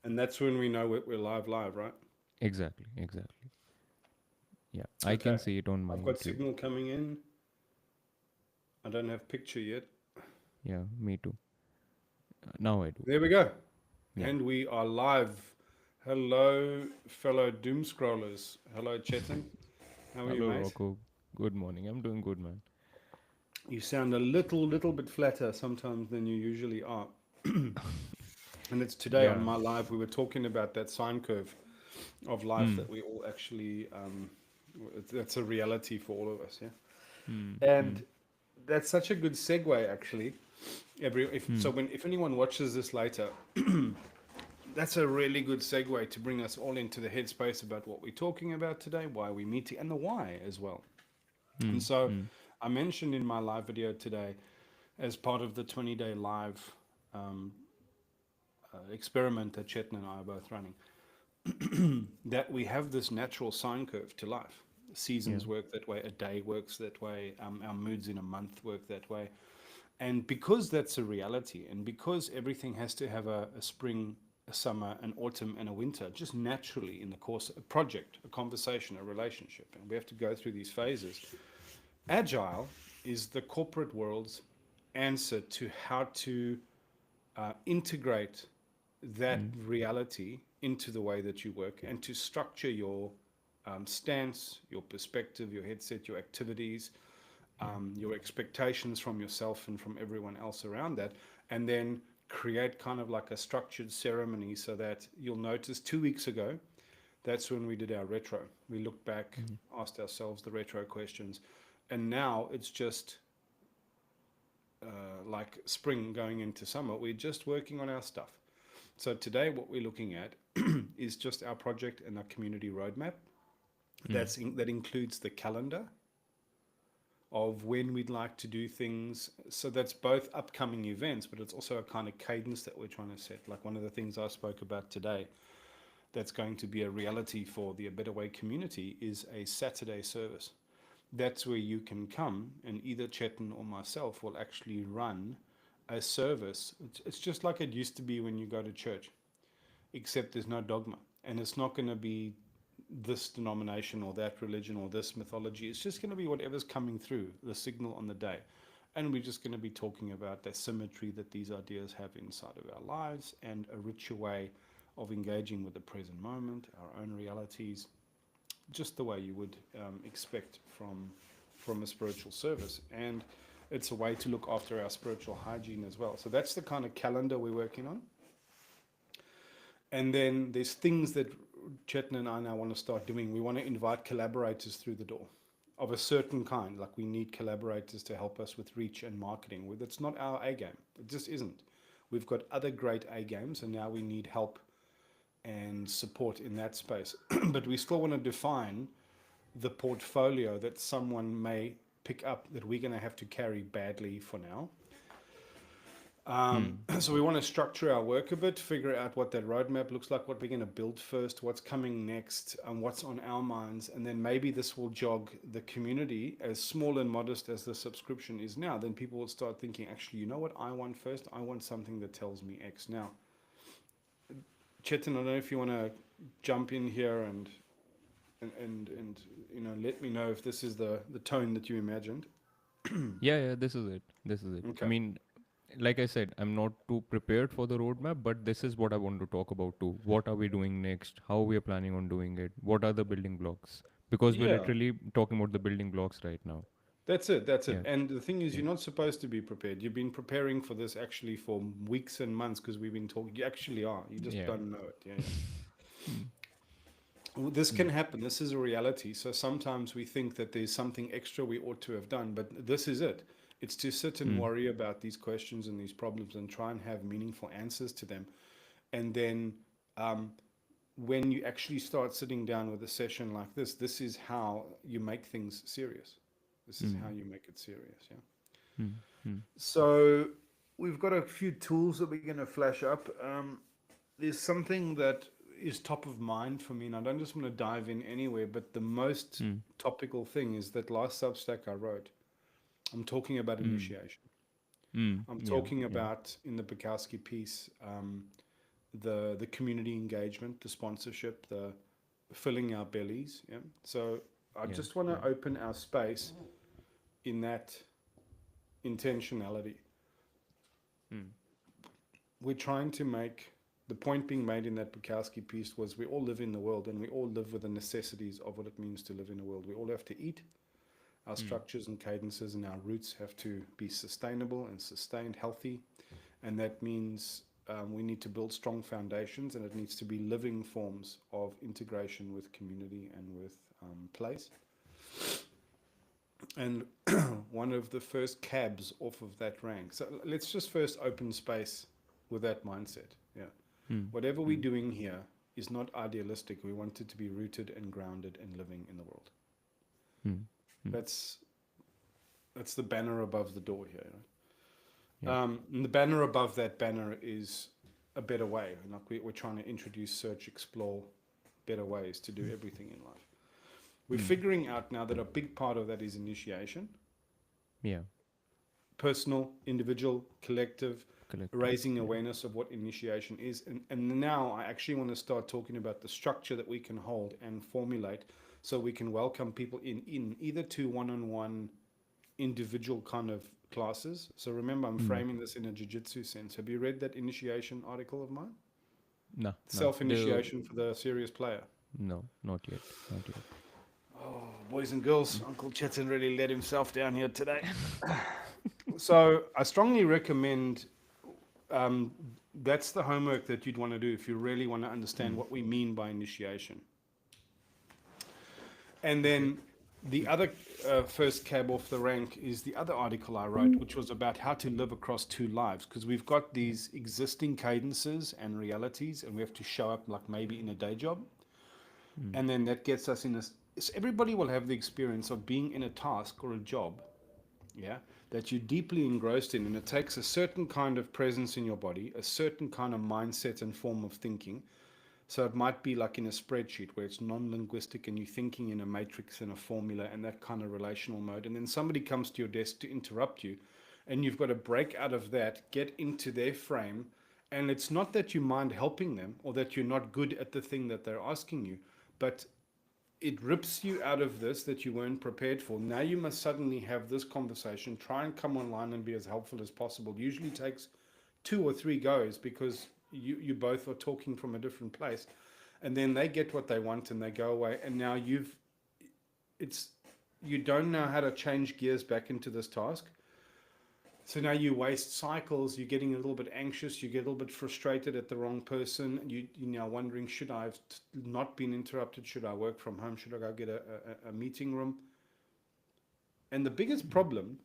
And that's when we know we're live, right? Exactly, exactly. Yeah, I Okay. can see it on my I've got YouTube. signal coming in. I don't have picture yet. Yeah, me too. Now I do. There we go. Yeah. And we are live. Hello, fellow doom scrollers. Hello, Chetan. How are you, Hello, mate? Rocco. Good morning. I'm doing good, man. You sound a little bit flatter sometimes than you usually are. And it's today on Yeah. my live. We were talking about that sine curve of life Hmm. that we all actually, that's a reality for all of us. Yeah. Hmm. Hmm. And that's such a good segue, actually. Hmm. If anyone watches this later, that's a really good segue to bring us all into the headspace about what we're talking about today, why we're meeting, and the why as well. And Hmm. so Hmm. I mentioned in my live video today, as part of the 20-day live um, experiment that Chetan and I are both running, that we have this natural sine curve to life. Yeah. Seasons work that way, a day works that way, our moods in a month work that way. And because that's a reality, and because everything has to have a spring, a summer, an autumn, and a winter, just naturally in the course of a project, a conversation, a relationship, and we have to go through these phases. Agile is the corporate world's answer to how to integrate that Hmm. reality into the way that you work and to structure your stance, your perspective, your headset, your activities, Yeah. your expectations from yourself and from everyone else around that, and then create kind of like a structured ceremony so that you'll notice 2 weeks ago, that's when we did our retro. We looked back, Hmm. asked ourselves the retro questions, and now it's just like spring going into summer. We're just working on our stuff. So today, what we're looking at is just our project and our community roadmap. Hmm. That includes the calendar of when we'd like to do things. So that's both upcoming events, but it's also a kind of cadence that we're trying to set. Like one of the things I spoke about today that's going to be a reality for the A Better Way community is a Saturday service. That's where you can come and either Chetan or myself will actually run a service. It's just like it used to be when you go to church, except there's no dogma. And it's not going to be this denomination or that religion or this mythology. It's just going to be whatever's coming through the signal on the day. And we're just going to be talking about the symmetry that these ideas have inside of our lives and a richer way of engaging with the present moment, our own realities, just the way you would expect from a spiritual service. And it's a way to look after our spiritual hygiene as well. So that's the kind of calendar we're working on. And then there's things that Chetan and I now want to start doing. We want to invite collaborators through the door of a certain kind. Like we need collaborators to help us with reach and marketing. It's not our A game. It just isn't. We've got other great A games, and now we need help and support in that space. But we still want to define the portfolio that someone may pick up that we're going to have to carry badly for now. Hmm. So we want to structure our work a bit, figure out what that roadmap looks like, what we're going to build first, what's coming next, and what's on our minds, and then maybe this will jog the community. As small and modest as the subscription is now, then people will start thinking, actually, you know what I want first? I want something that tells me X. Now, Chetan, I don't know if you want to jump in here and let me know if this is the tone that you imagined. Yeah, yeah, this is it. This is it. I Okay. mean, like I said, I'm not too prepared for the roadmap, but this is what I want to talk about too. What are we doing next? How we are planning on doing it? What are the building blocks? Because we're Yeah. literally talking about the building blocks right now. That's it. That's it. Yeah. And the thing is, Yeah. you're not supposed to be prepared. You've been preparing for this actually for weeks and months because we've been talking. You actually are. You just Yeah. don't know it. Yeah, yeah. Hmm. Well, this Hmm. can happen. This is a reality. So sometimes we think that there's something extra we ought to have done, but this is it. It's to sit and Hmm. worry about these questions and these problems and try and have meaningful answers to them. And then um, when you actually start sitting down with a session like this is how you make things serious. This is how Hmm. you make it serious. Yeah. Hmm. Hmm. So we've got a few tools that we're going to flash up. There's something that is top of mind for me, and I don't just want to dive in anywhere, but the most Hmm. topical thing is that last Substack I wrote. I'm talking about Hmm. initiation. Hmm. I'm Yeah. talking Yeah. about in the Bukowski piece the community engagement, the sponsorship, the filling our bellies. Yeah. So I Yeah. just want to Yeah. open our space in that intentionality. Mm. We're trying to make the point being made in that Bukowski piece was we all live in the world and we all live with the necessities of what it means to live in the world. We all have to eat. Our Mm. structures and cadences and our roots have to be sustainable and sustained, healthy. And that means we need to build strong foundations, and it needs to be living forms of integration with community and with place. And one of the first cabs off of that rank. So let's just first open space with that mindset. Yeah. Mm. Whatever we're Mm. doing here is not idealistic. We want it to be rooted and grounded and living in the world. Mm. Mm. That's the banner above the door here. Yeah. And the banner above that banner is a better way. Like we're trying to introduce, search, explore better ways to do everything in life. We're Mm. figuring out now that a big part of that is initiation, Yeah. personal, individual, collective, Collective. raising Yeah. awareness of what initiation is. And now I actually want to start talking about the structure that we can hold and formulate so we can welcome people in either to one-on-one individual kind of classes. So remember, I'm Mm. framing this in a jiu-jitsu sense. Have you read that initiation article of mine? No. No. Self-initiation for the serious player. No. Not yet. Not yet. Oh, boys and girls, Uncle Chetan really let himself down here today. So I strongly recommend that's the homework that you'd want to do if you really want to understand what we mean by initiation. And then the other first cab off the rank is the other article I wrote, which was about how to live across two lives. Because we've got these existing cadences and realities, and we have to show up like maybe in a day job. And then that gets us in a. Everybody will have the experience of being in a task or a job, yeah, that you're deeply engrossed in, and it takes a certain kind of presence in your body, a certain kind of mindset and form of thinking. So it might be like in a spreadsheet where it's non-linguistic and you're thinking in a matrix and a formula and that kind of relational mode. And then somebody comes to your desk to interrupt you, and you've got to break out of that, get into their frame. And it's not that you mind helping them or that you're not good at the thing that they're asking you, but it rips you out of this that you weren't prepared for. Now you must suddenly have this conversation, try and come online and be as helpful as possible. Usually takes 2 or 3 goes because you both are talking from a different place, and then they get what they want and they go away, and now you don't know how to change gears back into this task. So now you waste cycles, you're getting a little bit anxious, you get a little bit frustrated at the wrong person, you're now wondering, should I have not been interrupted? Should I work from home? Should I go get a meeting room? And the biggest problem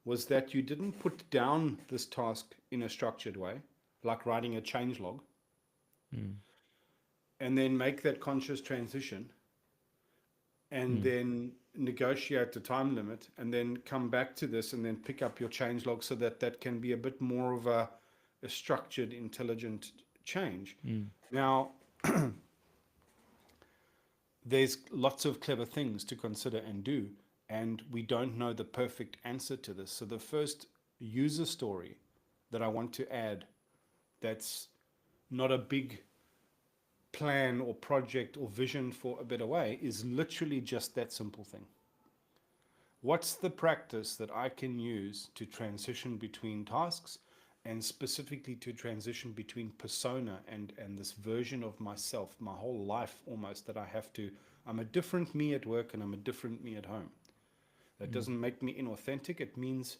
was that you didn't put down this task in a structured way, like writing a change log, and then make that conscious transition, and then negotiate the time limit, and then come back to this and then pick up your change log so that that can be a bit more of a structured, intelligent change. Now, there's lots of clever things to consider and do, and we don't know the perfect answer to this. So the first user story that I want to add, that's not a big plan or project or vision for a better way, is literally just that simple thing. What's the practice that I can use to transition between tasks, and specifically to transition between persona and this version of myself, my whole life almost, that I have to, I'm a different me at work and I'm a different me at home. That doesn't make me inauthentic. It means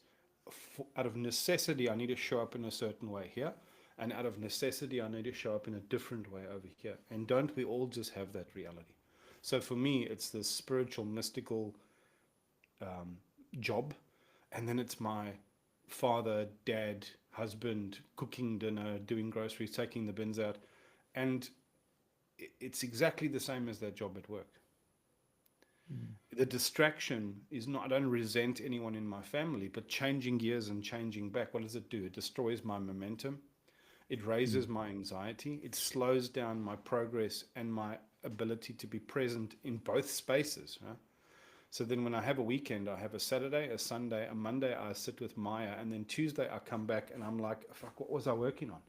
out of necessity, I need to show up in a certain way here. And out of necessity, I need to show up in a different way over here. And don't we all just have that reality? So for me, it's this spiritual, mystical job. And then it's my father, dad, husband, cooking dinner, doing groceries, taking the bins out. And it's exactly the same as that job at work. The distraction is not, I don't resent anyone in my family, but changing gears and changing back, what does it do? It destroys my momentum. It raises my anxiety. It slows down my progress and my ability to be present in both spaces. Right? So then when I have a weekend, I have a Saturday, a Sunday, a Monday, I sit with Maya, and then Tuesday I come back and I'm like, fuck, what was I working on?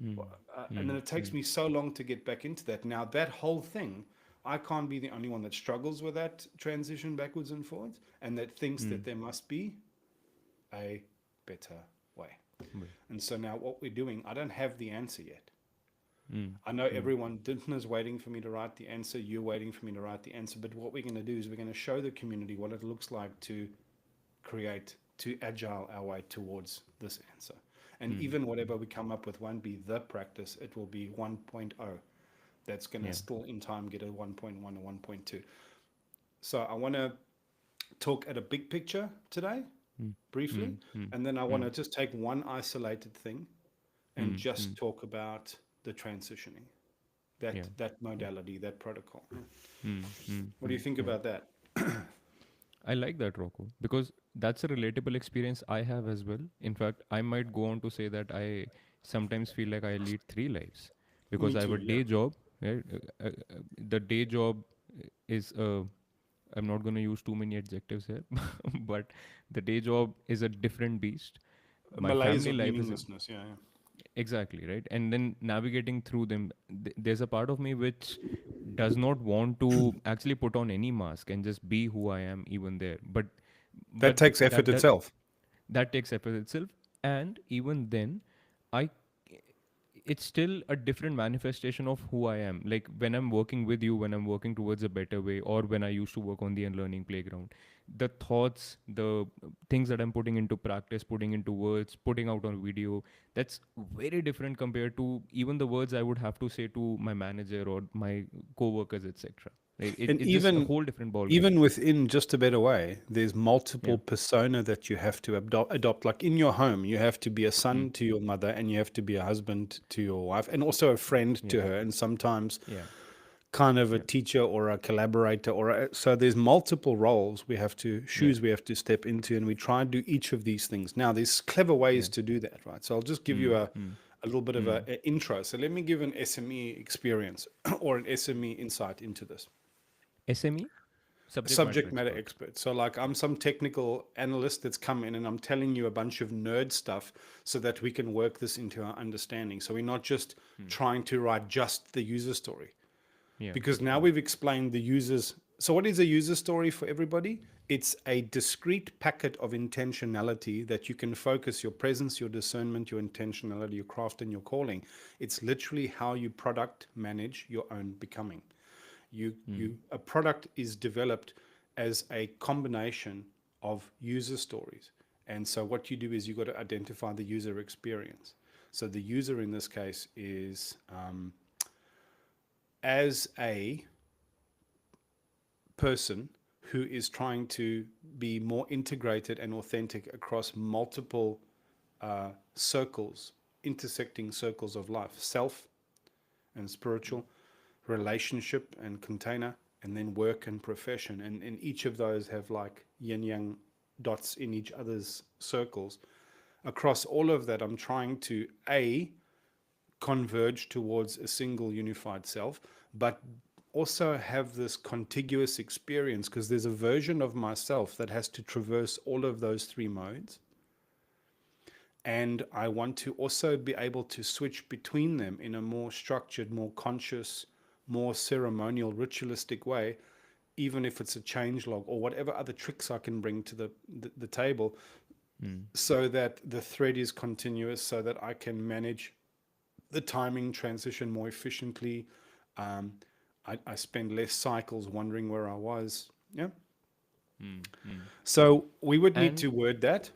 Mm. And then Mm. it takes Mm. me so long to get back into that. Now, that whole thing, I can't be the only one that struggles with that transition backwards and forwards and that thinks Mm. that there must be a better way. Well, And so now what we're doing, I don't have the answer yet. mm. I know Mm. everyone, Dinton is waiting for me to write the answer, you're waiting for me to write the answer, but what we're going to do is we're going to show the community what it looks like to create, to agile our way towards this answer. And Mm. even whatever we come up with won't be the practice, it will be 1.0. That's going to Yeah. still in time get a 1.1 or 1.2. So I want to talk at a big picture today, Mm. briefly, Mm. Mm. and then I want Mm. to just take one isolated thing and Mm. just Mm. talk about the transitioning, Yeah. that modality, that protocol. Mm. Mm. What do you Mm. think Mm. about that? I like that, Rocco, because that's a relatable experience I have as well. In fact, I might go on to say that I sometimes feel like I lead three lives because Me I have a too. Yeah. day job. Right? The day job is I'm not going to use too many adjectives here, but the day job is a different beast. A My malaise family of life is meaninglessness. Yeah. exactly right, and then navigating through them. There's a part of me which does not want to actually put on any mask and just be who I am even there. That But takes effort that itself. that takes effort itself, and even then, I it's still a different manifestation of who I am. Like when I'm working with you, when I'm working towards a better way, or when I used to work on the unlearning playground, the thoughts, the things that I'm putting into practice, putting into words, putting out on video, that's very different compared to even the words I would have to say to my manager or my co-workers, etc. Like And it's just a whole different ball game. even within just a better way, there's Yeah. multiple persona that you have to adopt. Like in your home, you have to be a Mm. son to your mother, and you have to be a husband to your wife, and also a friend Yeah. to her, and sometimes Yeah. kind of a Yeah. teacher or a collaborator so there's multiple roles we have to Yeah. shoes we have to step into, and we try and do each of these things. Now there's clever ways Yeah. to do that, right? So I'll just give you Mm. a Mm. little bit of Mm. a intro. So let me give an SME experience or an SME insight into this. SME, subject matter Subject matter expert. expert. So, like, I'm some technical analyst that's come in and I'm telling you a bunch of nerd stuff so that we can work this into our understanding. So, we're not just Hmm. trying to write just the user story, Yeah. because now Yeah. we've explained the users. So, what is a user story for everybody? It's a discrete packet of intentionality that you can focus your presence, your discernment, your intentionality, your craft, and your calling. It's literally how you product manage your own becoming. Mm. A product is developed as a combination of user stories. And so what you do is you've got to identify the user experience. So the user in this case is as a person who is trying to be more integrated and authentic across multiple circles, intersecting circles of life, self and spiritual, relationship and container, and then work and profession. And each of those have like yin yang dots in each other's circles. Across all of that, I'm trying to converge towards a single unified self, but also have this contiguous experience, because there's a version of myself that has to traverse all of those three modes. And I want to also be able to switch between them in a more structured, more conscious, more ceremonial, ritualistic way, even if it's a change log or whatever other tricks I can bring to the table, Mm. so that the thread is continuous, so that I can manage the timing transition more efficiently. Um, I spend less cycles wondering where I was. Yeah. Mm. Mm. So we would need And to word that.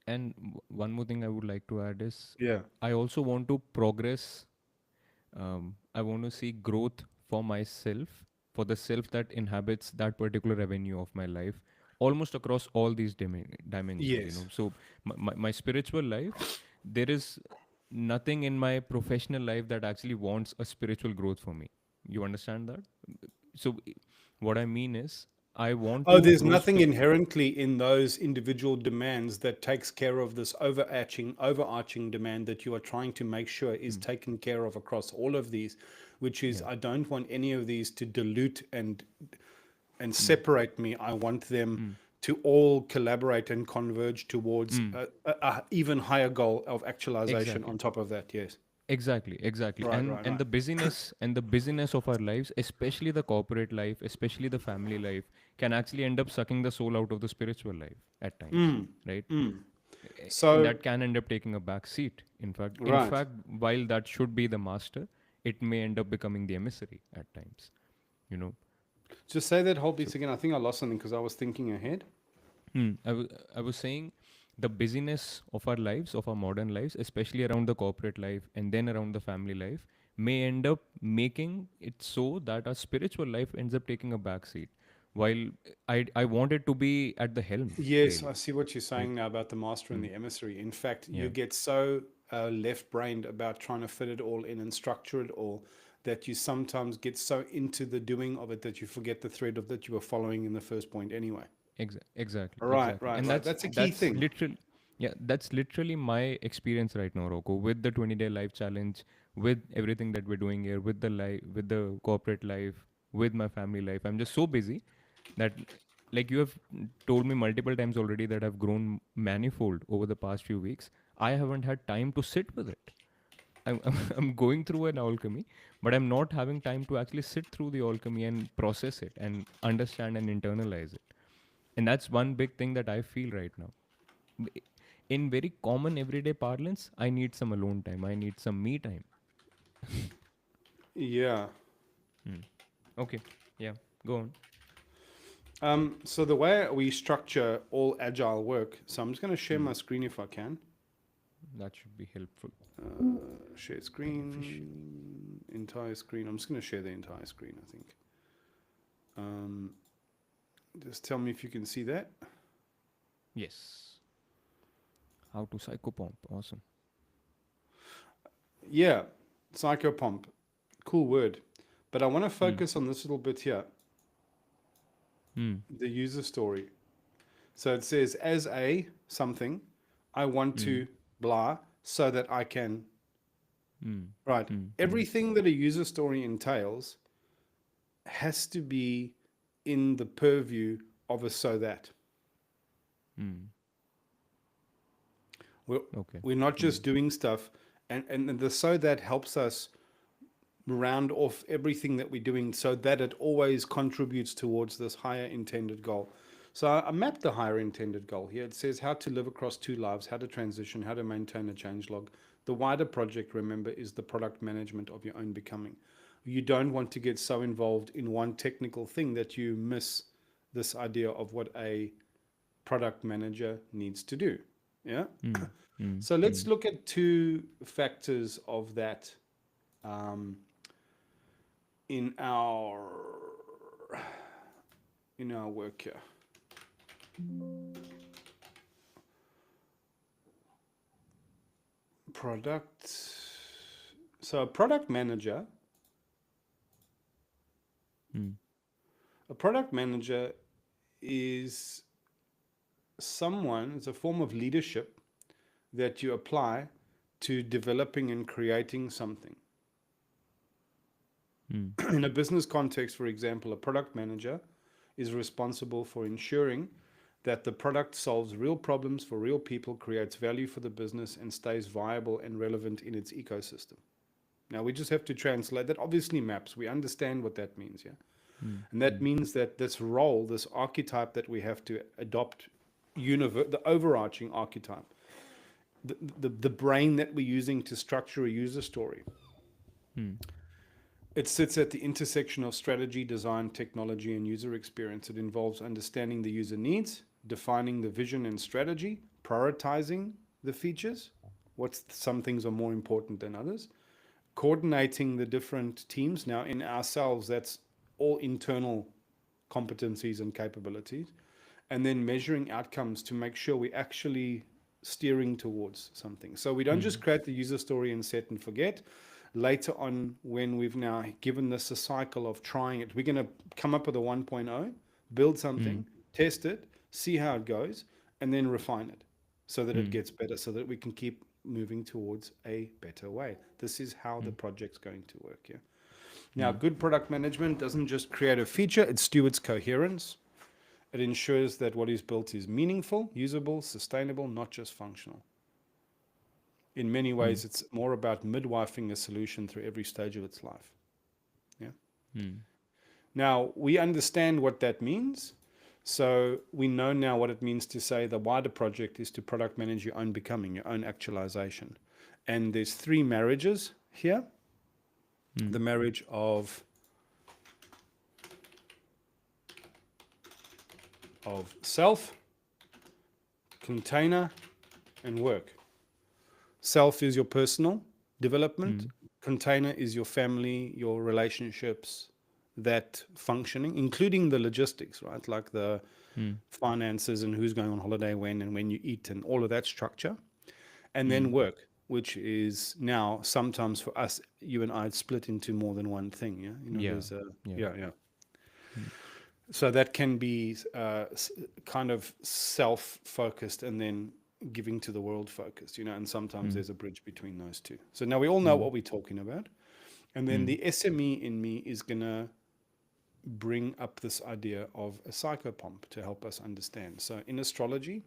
um, one more thing I would like to add is Yeah. I also want to progress. I want to see growth for myself, for the self that inhabits that particular avenue of my life, almost across all these dimensions. Yes. So my spiritual life, there is nothing in my professional life that actually wants a spiritual growth for me. You understand that? So what I mean is, I want Oh, to there's grow nothing inherently in those individual demands that takes care of this overarching demand that you are trying to make sure is Mm. taken care of across all of these, which is Yeah. I don't want any of these to dilute and Mm. separate me. I want them Mm. to all collaborate and converge towards mm, a even higher goal of actualization exactly. on top of that. Yes. Exactly. Right, And right, and right. the busyness of our lives, especially the corporate life, especially the family life, can actually end up sucking the soul out of the spiritual life at times, Mm, right? mm. And So, that can end up taking a back seat. In right. fact, while that should be the master, it may end up becoming the emissary at times. You know. Just say that whole So piece again. I think I lost something because I was thinking ahead. I was saying the busyness of our lives, of our modern lives, especially around the corporate life and then around the family life, may end up making it so that our spiritual life ends up taking a back seat. While I want it to be at the helm, Yes, I really, see what you're right? saying now about the master and Mm. the emissary. In fact, you Yeah, get so left-brained about trying to fit it all in and structure it all that you sometimes get so into the doing of it that you forget the thread of that you were following in the first point anyway. exactly. Right, And right. That's a key that's thing. literal. Yeah, that's literally my experience right now, Rocco, with the 20-day life challenge, with everything that we're doing here, with the life, with the corporate life, with my family life. I'm just so busy that, like you have told me multiple times already, that I've grown manifold over the past few weeks. I haven't had time to sit with it. I'm going through an alchemy, but I'm not having time to actually sit through the alchemy and process it and understand and internalize it. And that's one big thing that I feel right now. B- In very common everyday parlance, I need some alone time. I need some me time. Yeah. Hmm. Okay. Yeah. Go on. So the way we structure all agile work, so I'm just going to share Hmm. my screen if I can. That should be helpful. Share Beneficial. screen, entire screen. I'm just going to share the entire screen, I think. Um, just tell me if you can see that. Yes. How to psychopomp. Awesome. Yeah, psychopomp. Cool word. But I want to Hmm. focus on this little bit here, Hmm. the user story. So it says, as a something, I want Hmm. to blah so that I can. Hmm. Right. Hmm. Hmm. Everything that a user story entails has to be in the purview of a so that. Hmm. We're, Okay. we're not Hmm. just doing stuff, and the so that helps us round off everything that we're doing so that it always contributes towards this higher intended goal. So I mapped the higher intended goal here. It says how to live across two lives, how to transition, how to maintain a change log. The wider project, remember, is the product management of your own becoming. You don't want to get so involved in one technical thing that you miss this idea of what a product manager needs to do. Yeah. Hmm. Hmm. So Hmm. let's look at two factors of that um, in our work here. Product. So Hmm. a product manager is someone, it's a form of leadership that you apply to developing and creating something. Hmm. In a business context, for example, a product manager is responsible for ensuring that the product solves real problems for real people, creates value for the business, and stays viable and relevant in its ecosystem. Now, we just have to translate that. Obviously, maps, we understand what that means, yeah? Hmm. And that Hmm. means that this role, this archetype that we have to adopt, the overarching archetype, the brain that we're using to structure a user story, Hmm. it sits at the intersection of strategy, design, technology, and user experience. It involves understanding the user needs, defining the vision and strategy, prioritizing the features. Some things are more important than others. Coordinating the different teams. Now, in ourselves, that's all internal competencies and capabilities. And then measuring outcomes to make sure we're actually steering towards something. So we don't just Hmm. create the user story and set and forget. Later on, when we've now given this a cycle of trying it, we're going to come up with a 1.0, build Hmm. something, test it, see how it goes, and then refine it so that it Hmm. gets better, so that we can keep moving towards a better way. This is how the Hmm. project's going to work. Yeah. Now, Hmm. good product management doesn't just create a feature, it stewards coherence. It ensures that what is built is meaningful, usable, sustainable, not just functional. In many ways, it's more about midwifing a solution through every stage of its life. Yeah. Now, we understand what that means. So we know now what it means to say the wider project is to product manage your own becoming, your own actualization. And there's 3 marriages here. The marriage of self, container, and work. Self is your personal development. Container is your family, your relationships, that functioning, including the logistics, right? Like the finances and who's going on holiday when and when you eat and all of that structure. And then work, which is now sometimes for us, you and I, it's split into more than one thing. Yeah. You know, Yeah. there's a, Yeah. yeah. So that can be kind of self-focused and then giving to the world focused, you know, and sometimes there's a bridge between those two. So now we all know what we're talking about. And then the SME in me is going to bring up this idea of a psychopomp to help us understand. So in astrology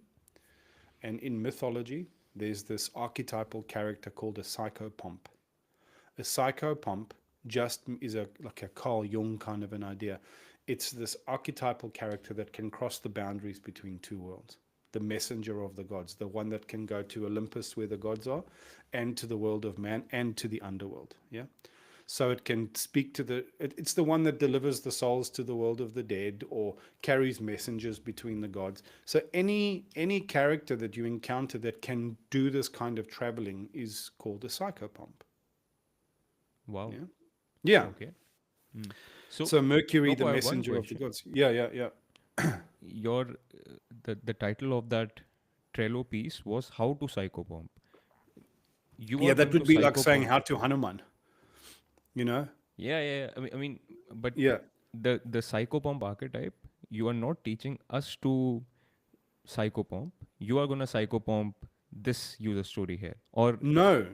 and in mythology, there's this archetypal character called a psychopomp. A psychopomp just is like a Carl Jung kind of an idea. It's this archetypal character that can cross the boundaries between two worlds. The messenger of the gods, the one that can go to Olympus where the gods are, and to the world of man, and to the underworld. Yeah. So it can speak to it's the one that delivers the souls to the world of the dead or carries messengers between the gods. So any character that you encounter that can do this kind of traveling is called a psychopomp. Wow. Yeah. Yeah. Okay. So, So Mercury, the Loco, I have one messenger of the question. gods. Yeah. Your the title of that Trello piece was how to psychopomp. You Yeah, are that going to would be like saying psychopomp. how to Hanuman, you know? Yeah. I mean, but Yeah. the psychopomp archetype, you are not teaching us to psychopomp. You are gonna psychopomp this user story here, or No.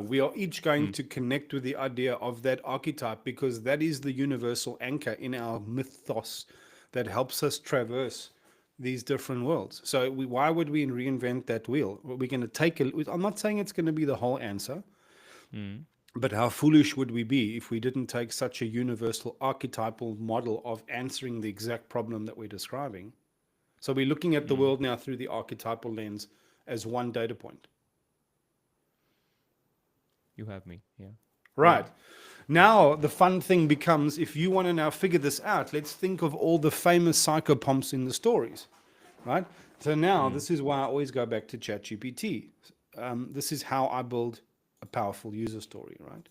We are each going to connect with the idea of that archetype because that is the universal anchor in our mythos that helps us traverse these different worlds. So why would we reinvent that wheel? We're going to take I'm not saying it's going to be the whole answer, but how foolish would we be if we didn't take such a universal archetypal model of answering the exact problem that we're describing? So we're looking at the world now through the archetypal lens as one data point. you have me. Yeah. Right. Now, the fun thing becomes if you want to now figure this out, let's think of all the famous psychopomps in the stories, right? So now, this is why I always go back to ChatGPT. This is how I build a powerful user story, right?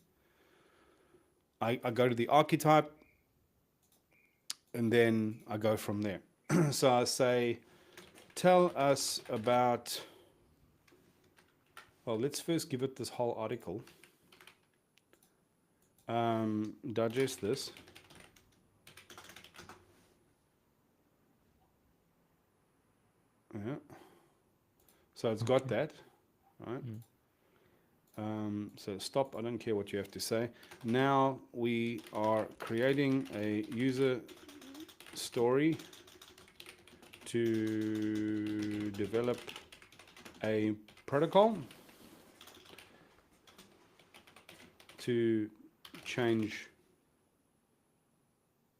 I go to the archetype and then I go from there. So I say, tell us about, well, let's first give it this whole article. Digest this. Yeah. So it's got that, right? So stop. I don't care what you have to say. Now we are creating a user story to develop a protocol to change,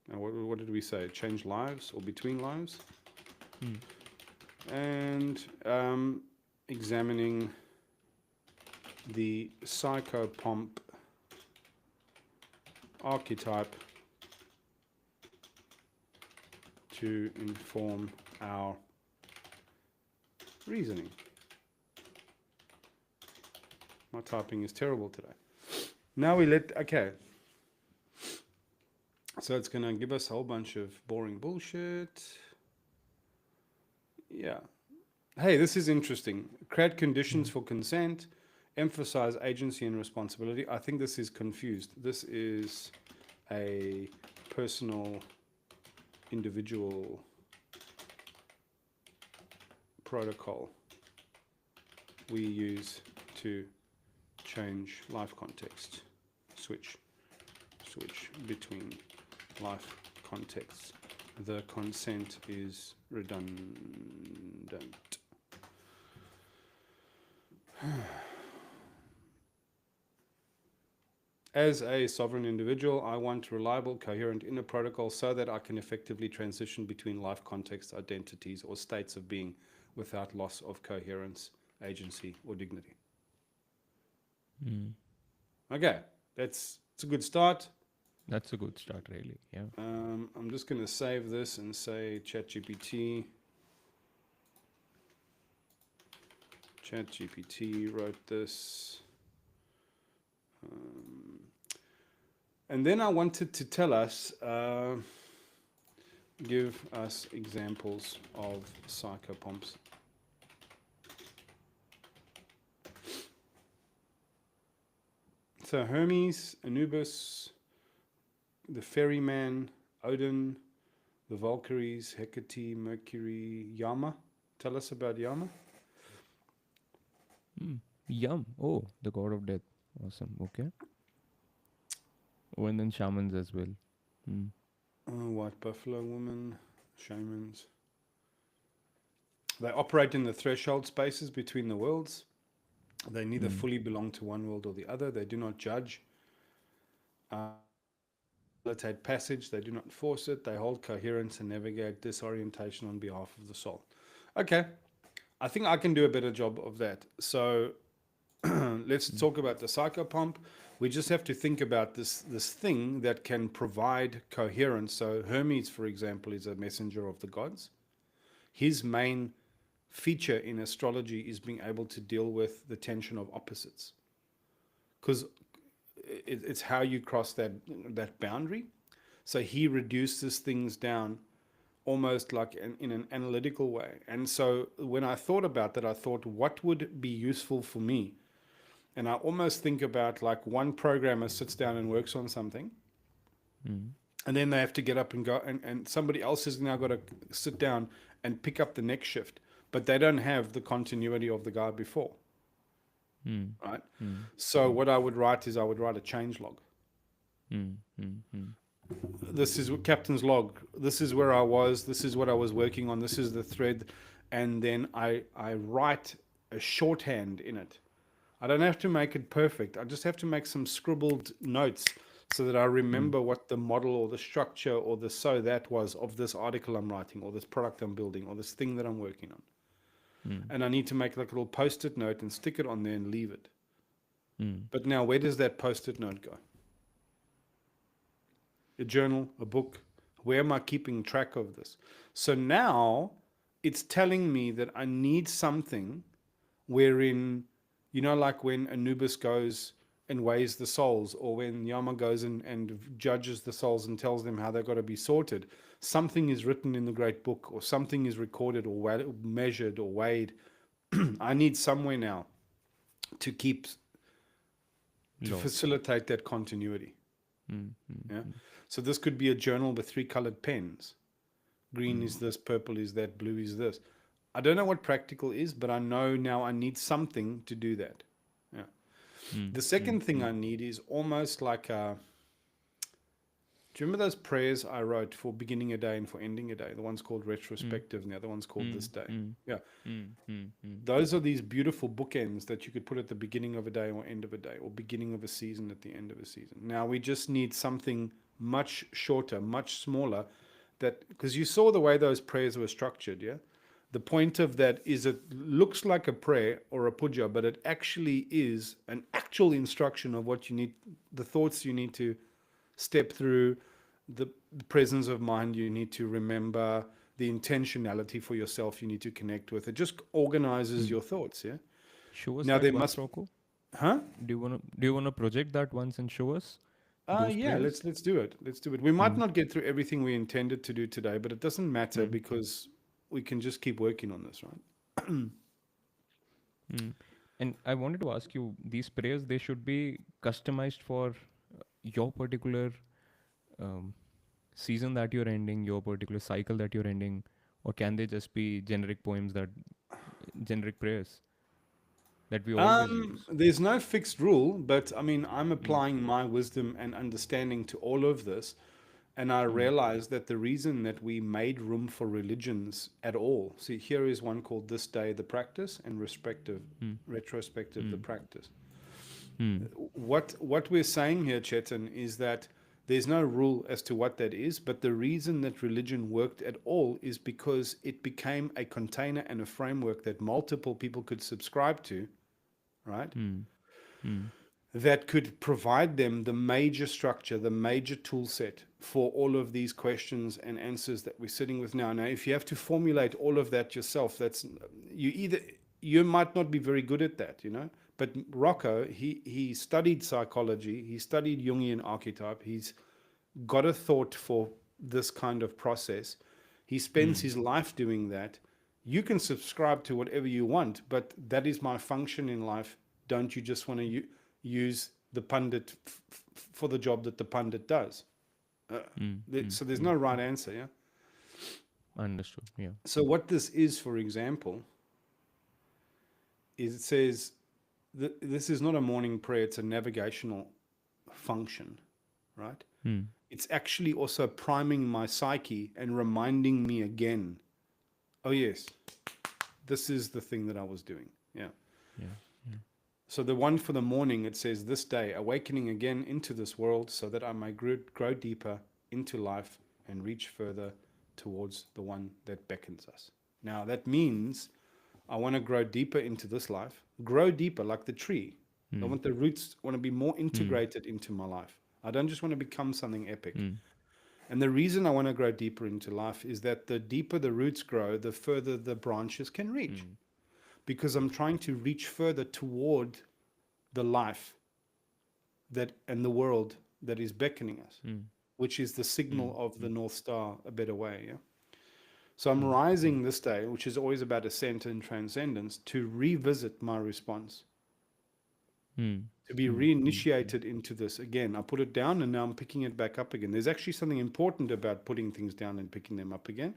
what did we say? Change lives or between lives? And examining the psychopomp archetype to inform our reasoning. My typing is terrible today. Now okay. So it's going to give us a whole bunch of boring bullshit. Yeah. Hey, this is interesting. Create conditions for consent, emphasize agency and responsibility. I think this is confused. This is a personal, individual protocol we use to change life context, switch between life contexts The consent is redundant. As a sovereign individual, I want reliable, coherent inner protocol so that I can effectively transition between life contexts, identities, or states of being without loss of coherence, agency, or dignity. Mm. Okay, it's a good start. That's a good start, really. Yeah. I'm just going to save this and say ChatGPT. ChatGPT wrote this. And then I wanted to tell us, give us examples of psychopomps. So Hermes, Anubis, the ferryman, Odin, the Valkyries, Hecate, Mercury, Yama. Tell us about Yama. Yum. Oh, the god of death. Awesome. Okay. Oh, and then shamans as well. White buffalo woman, shamans. They operate in the threshold spaces between the worlds. They neither fully belong to one world or the other. They do not judge. Facilitate passage. They do not force it. They hold coherence and navigate disorientation on behalf of the soul. Okay, I think I can do a better job of that. So let's talk about the psychopomp. We just have to think about this thing that can provide coherence. So Hermes, for example, is a messenger of the gods. His main feature in astrology is being able to deal with the tension of opposites, because it's how you cross that boundary. So he reduces things down almost like in an analytical way. And so when I thought about that, I thought, what would be useful for me? And I almost think about like one programmer sits down and works on something, and then they have to get up and go, and somebody else has now got to sit down and pick up the next shift, but they don't have the continuity of the guy before. Right? So what I would write is I would write a change log. This is captain's log. This is where I was. This is what I was working on. This is the thread. And then I write a shorthand in it. I don't have to make it perfect. I just have to make some scribbled notes so that I remember what the model or the structure or the that was of this article I'm writing or this product I'm building or this thing that I'm working on. And I need to make like a little post-it note and stick it on there and leave it. But now where does that post-it note go? A journal, a book. Where am I keeping track of this? So now it's telling me that I need something wherein, you know, like when Anubis goes and weighs the souls, or when Yama goes and judges the souls and tells them how they've got to be sorted, something is written in the great book, or something is recorded or measured or weighed. I need somewhere now to facilitate that continuity. Yeah. So this could be a journal with 3 colored pens. Green is this, purple is that, blue is this. I don't know what practical is, but I know now I need something to do that. Yeah. The second thing I need is almost like a. Do you remember those prayers I wrote for beginning a day and for ending a day? The one's called retrospective and the other one's called this day. Yeah. Those are these beautiful bookends that you could put at the beginning of a day or end of a day, or beginning of a season at the end of a season. Now we just need something much shorter, much smaller, that, because you saw the way those prayers were structured, yeah? The point of that is it looks like a prayer or a puja, but it actually is an actual instruction of what you need, the thoughts you need to step through, the presence of mind you need to remember, the intentionality for yourself you need to connect with. It just organizes your thoughts, yeah? Show us Now that they once, must, Rocco. huh? Do you wanna project that once and show us those Yeah, prayers? let's do it. Let's do it. We might not get through everything we intended to do today, but it doesn't matter because we can just keep working on this, right? And I wanted to ask you, these prayers, they should be customized for your particular um, season that you're ending, your particular cycle that you're ending, or can they just be generic poems generic prayers that we always use? There's no fixed rule, but I mean, I'm applying my wisdom and understanding to all of this. And I realized that the reason that we made room for religions at all, see, here is one called This Day the Practice and Retrospective the Practice. What we're saying here, Chetan, is that there's no rule as to what that is, but the reason that religion worked at all is because it became a container and a framework that multiple people could subscribe to, right? That could provide them the major structure, the major tool set for all of these questions and answers that we're sitting with now. Now, if you have to formulate all of that yourself, you might not be very good at that, you know. But Rocco, he studied psychology, he studied Jungian archetype, he's got a thought for this kind of process. He spends his life doing that. You can subscribe to whatever you want, but that is my function in life. Don't you just want to use the pundit for the job that the pundit does? So there's no right answer, yeah? Understood. Yeah. So what this is, for example, is it says this is not a morning prayer, it's a navigational function, right? It's actually also priming my psyche and reminding me again, oh yes, this is the thing that I was doing. Yeah. So the one for the morning, it says, this day, awakening again into this world so that I may grow deeper into life and reach further towards the one that beckons us. Now, that means I want to grow deeper into this life, grow deeper like the tree. I want the roots, want to be more integrated into my life. I don't just want to become something epic. And the reason I want to grow deeper into life is that the deeper the roots grow, the further the branches can reach. Because I'm trying to reach further toward the life that and the world that is beckoning us, which is the signal of the North Star, a better way. Yeah. So I'm rising this day, which is always about ascent and transcendence, to revisit my response, to be reinitiated into this again. I put it down and now I'm picking it back up again. There's actually something important about putting things down and picking them up again,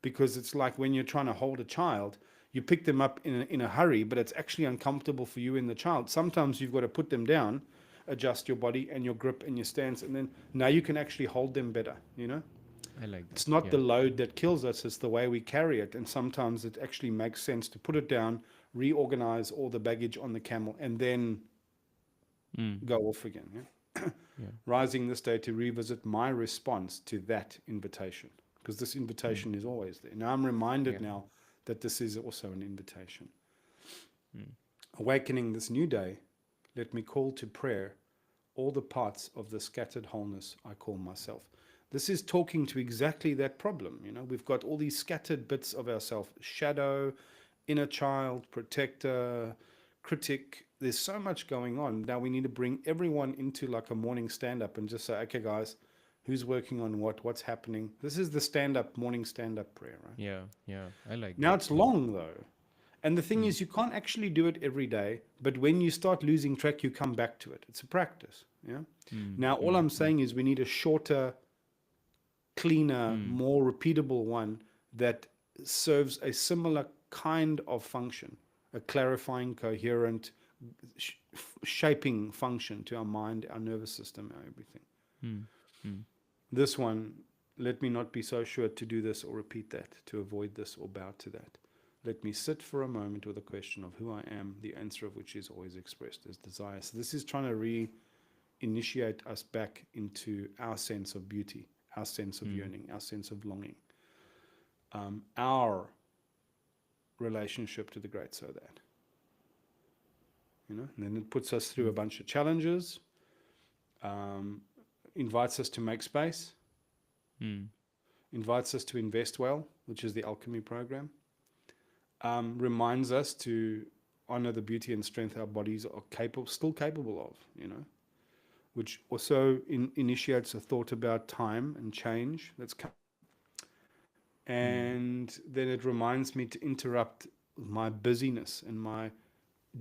because it's like when you're trying to hold a child. You pick them up in a hurry, but it's actually uncomfortable for you and the child. Sometimes you've got to put them down, adjust your body and your grip and your stance, and then now you can actually hold them better, you know? I like that. It's not the load that kills us, it's the way we carry it. And sometimes it actually makes sense to put it down, reorganize all the baggage on the camel, and then go off again. Yeah? Rising this day to revisit my response to that invitation, because this invitation is always there. Now I'm reminded now that this is also an invitation. Awakening this new day, let me call to prayer all the parts of the scattered wholeness I call myself. This is talking to exactly that problem. You know, we've got all these scattered bits of ourself: shadow, inner child, protector, critic. There's so much going on. Now we need to bring everyone into like a morning stand-up and just say, okay, guys, who's working on what's happening? This is the morning stand-up prayer, right? Yeah. I like Now that. it's long though. And the thing is, you can't actually do it every day, but when you start losing track, you come back to it. It's a practice. Yeah. Now, all I'm saying is we need a shorter, cleaner, more repeatable one that serves a similar kind of function, a clarifying, coherent, shaping function to our mind, our nervous system, our everything. This one, let me not be so sure to do this or repeat that, to avoid this or bow to that. Let me sit for a moment with a question of who I am, the answer of which is always expressed as desire. So this is trying to re-initiate us back into our sense of beauty, our sense of yearning, our sense of longing, our relationship to the great so that. You know, and then it puts us through a bunch of challenges, invites us to make space, invites us to invest well, which is the alchemy program. Reminds us to honor the beauty and strength our bodies are still capable of, you know, which also initiates a thought about time and change that's coming. And then it reminds me to interrupt my busyness and my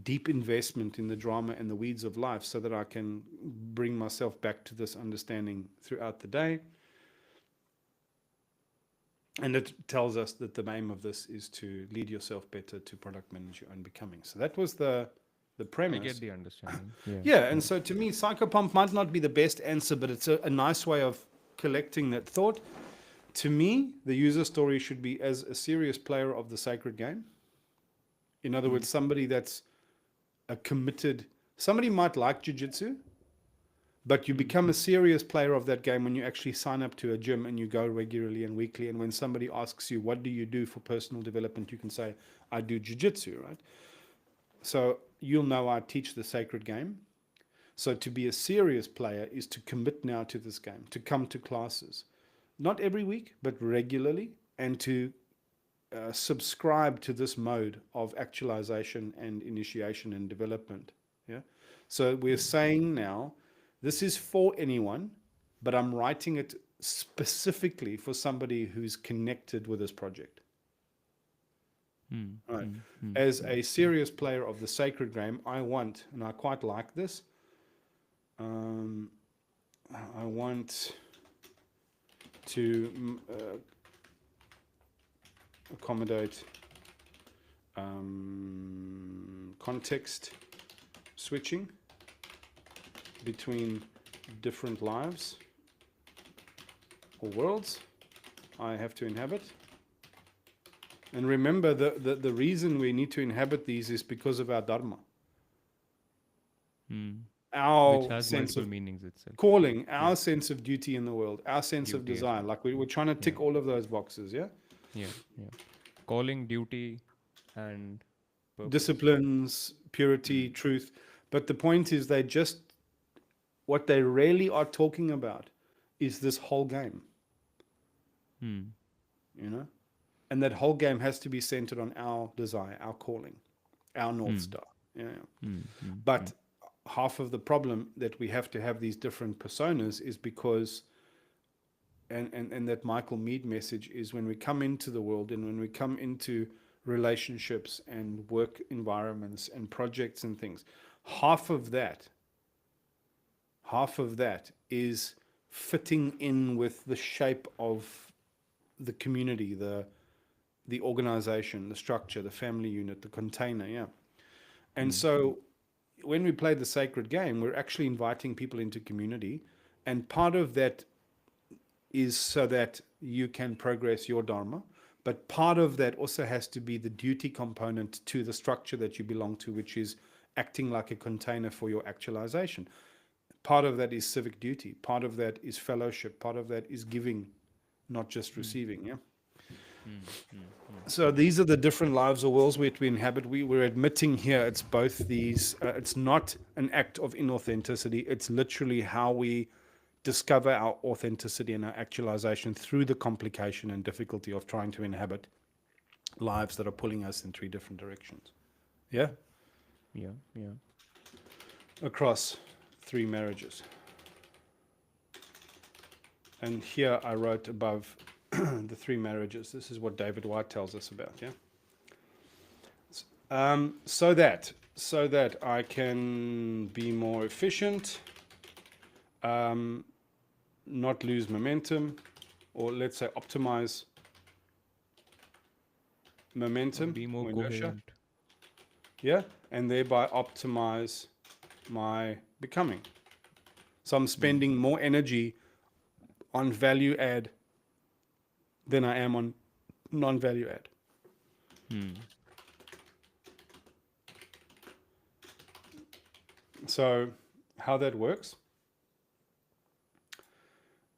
deep investment in the drama and the weeds of life so that I can bring myself back to this understanding throughout the day. And it tells us that the aim of this is to lead yourself better, to product manage your own becoming. So that was the premise. I get the understanding. Yeah, and so to me, Psychopomp might not be the best answer, but it's a nice way of collecting that thought. To me, the user story should be as a serious player of the sacred game. In other words, somebody that's a committed, somebody might like jiu-jitsu, but you become a serious player of that game when you actually sign up to a gym and you go regularly and weekly. And when somebody asks you, what do you do for personal development? You can say, I do jiu-jitsu, right? So you'll know I teach the sacred game. So to be a serious player is to commit now to this game, to come to classes, not every week, but regularly, and to subscribe to this mode of actualization and initiation and development. Yeah. So we're saying now, this is for anyone, but I'm writing it specifically for somebody who's connected with this project. Right. As a serious player of the sacred game, I want, and I quite like this, I want to accommodate context switching between different lives or worlds I have to inhabit. And remember, the reason we need to inhabit these is because of our dharma. Our Which has sense multiple of meanings itself. calling, our sense of duty in the world, our sense of Duty as desire. Like we're trying to tick all of those boxes, yeah? Yeah, yeah. Calling, duty, and purpose. Disciplines, purity, truth. But the point is, what they really are talking about is this whole game, you know? And that whole game has to be centered on our desire, our calling, our North Star. Yeah. But half of the problem that we have to have these different personas is because, and that Michael Mead message is, when we come into the world and when we come into relationships and work environments and projects and things, half of that is fitting in with the shape of the community, the organization, the structure, the family unit, the container, yeah. And so when we play the sacred game, we're actually inviting people into community. And part of that is so that you can progress your dharma. But part of that also has to be the duty component to the structure that you belong to, which is acting like a container for your actualization. Part of that is civic duty. Part of that is fellowship. Part of that is giving, not just receiving, yeah. So these are the different lives or worlds we inhabit. We're admitting here it's both these. It's not an act of inauthenticity. It's literally how we discover our authenticity and our actualization through the complication and difficulty of trying to inhabit lives that are pulling us in three different directions. Yeah? Yeah, yeah. Across 3 marriages. And here I wrote above the 3 marriages. This is what David White tells us about, yeah? So that I can be more efficient, not lose momentum, or let's say optimize momentum, Be more or inertia, coherent. yeah, and thereby optimize my becoming. So I'm spending more energy on value add than I am on non-value add. So how that works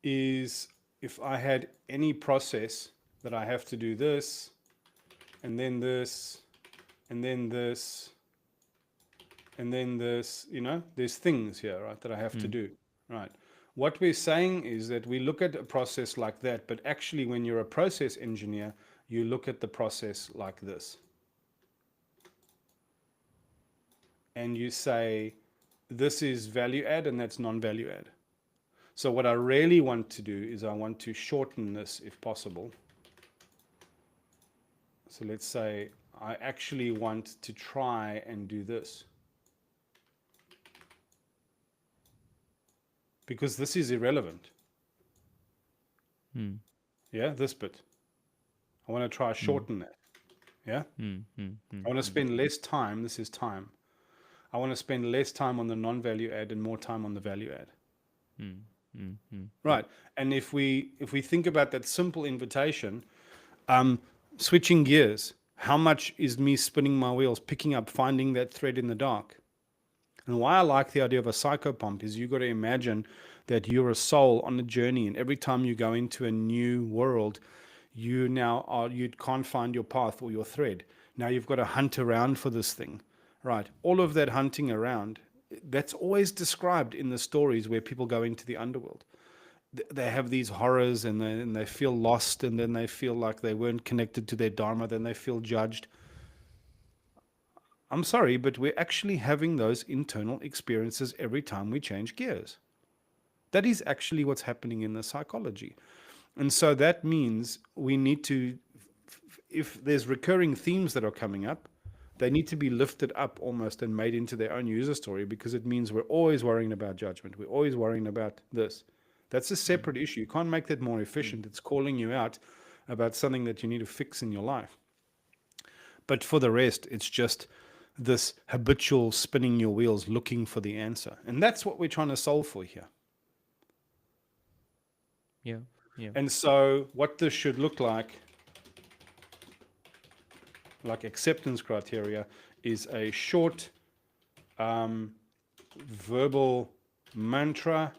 is, if I had any process that I have to do this, and then this, and then this, and then this, there's things here, right, that I have to do, right? What we're saying is that we look at a process like that, but actually when you're a process engineer, you look at the process like this. And you say, this is value add and that's non-value add. So what I really want to do is I want to shorten this if possible. So let's say I actually want to try and do this, because this is irrelevant. Yeah, this bit. I want to try shorten that. Yeah? I want to spend less time. This is time. I want to spend less time on the non-value add and more time on the value add. Right. And if we think about that simple invitation, switching gears, how much is me spinning my wheels, picking up, finding that thread in the dark? And why I like the idea of a psychopomp is you've got to imagine that you're a soul on a journey, and every time you go into a new world, you can't find your path or your thread. Now you've got to hunt around for this thing, right? All of that hunting around, that's always described in the stories where people go into the underworld. They have these horrors, and they feel lost, and then they feel like they weren't connected to their dharma, then they feel judged. I'm sorry, but we're actually having those internal experiences every time we change gears. That is actually what's happening in the psychology. And so that means we need to, if there's recurring themes that are coming up, they need to be lifted up almost and made into their own user story, because it means we're always worrying about judgment. We're always worrying about this. That's a separate issue. You can't make that more efficient. It's calling you out about something that you need to fix in your life. But for the rest, it's just this habitual spinning your wheels looking for the answer. And that's what we're trying to solve for here. Yeah. Yeah. And so what this should look like acceptance criteria, is a short verbal mantra,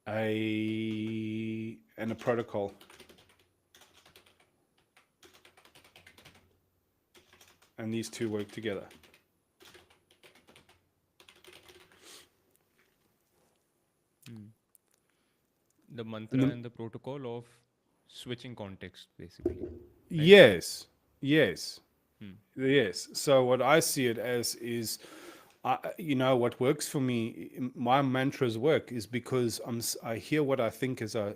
and a protocol. And these two work together. The mantra and the protocol of switching context, basically. Yes, yes, yes. So what I see it as is, what works for me, my mantras work is because I hear what I think as I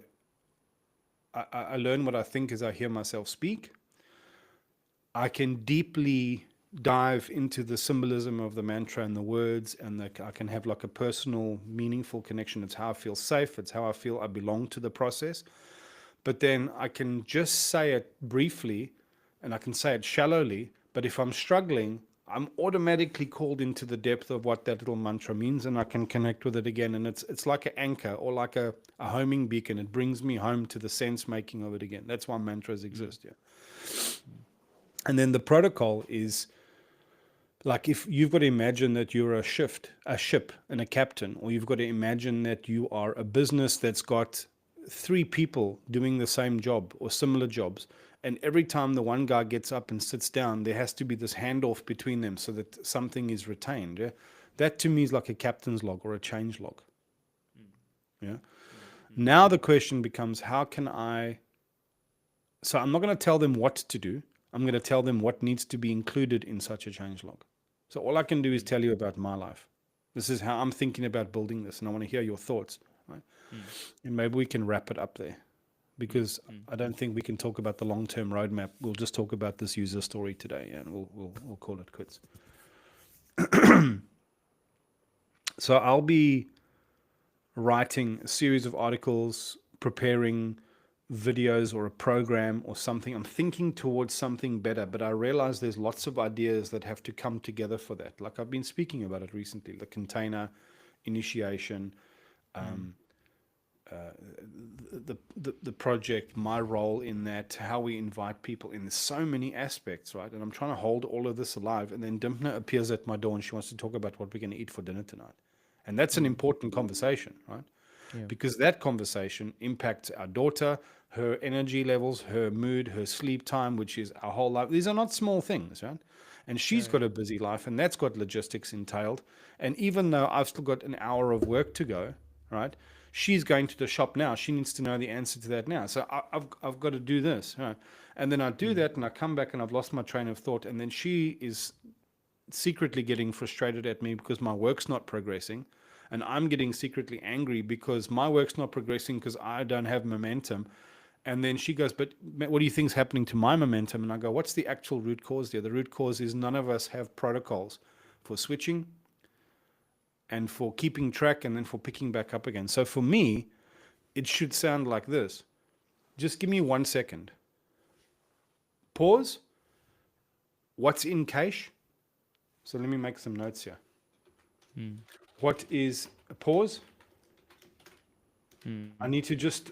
learn what I think as I hear myself speak. I can deeply dive into the symbolism of the mantra and the words, and I can have like a personal, meaningful connection. It's how I feel safe. It's how I feel I belong to the process. But then I can just say it briefly, and I can say it shallowly. But if I'm struggling, I'm automatically called into the depth of what that little mantra means, and I can connect with it again. And it's like an anchor or like a homing beacon. It brings me home to the sense making of it again. That's why mantras exist. Yeah. And then the protocol is like, if you've got to imagine that you're a ship and a captain, or you've got to imagine that you are a business that's got 3 people doing the same job or similar jobs. And every time the one guy gets up and sits down, there has to be this handoff between them so that something is retained. Yeah? That to me is like a captain's log or a change log. Yeah. Now the question becomes, how can so I'm not going to tell them what to do. I'm going to tell them what needs to be included in such a change log. So all I can do is tell you about my life. This is how I'm thinking about building this, and I want to hear your thoughts. Right? And maybe we can wrap it up there, because I don't think we can talk about the long-term roadmap. We'll just talk about this user story today, and we'll call it quits. So I'll be writing a series of articles, preparing videos or a program or something. I'm thinking towards something better, but I realize there's lots of ideas that have to come together for that. Like I've been speaking about it recently, the container initiation, the project, my role in that, how we invite people in. There's so many aspects, right? And I'm trying to hold all of this alive. And then Dimpna appears at my door and she wants to talk about what we're going to eat for dinner tonight. And that's an important conversation, right? Yeah. Because that conversation impacts our daughter, her energy levels, her mood, her sleep time, which is our whole life. These are not small things, right? And she's got a busy life, and that's got logistics entailed. And even though I've still got an hour of work to go, right? She's going to the shop now. She needs to know the answer to that now. So I've got to do this, right? And then I do that, and I come back, and I've lost my train of thought. And then she is secretly getting frustrated at me because my work's not progressing. And I'm getting secretly angry because my work's not progressing because I don't have momentum. And then she goes, but what do you think is happening to my momentum? And I go, what's the actual root cause there? The root cause is none of us have protocols for switching and for keeping track and then for picking back up again. So for me, it should sound like this. Just give me 1 second. Pause. What's in cache? So let me make some notes here. What is a pause? I need to just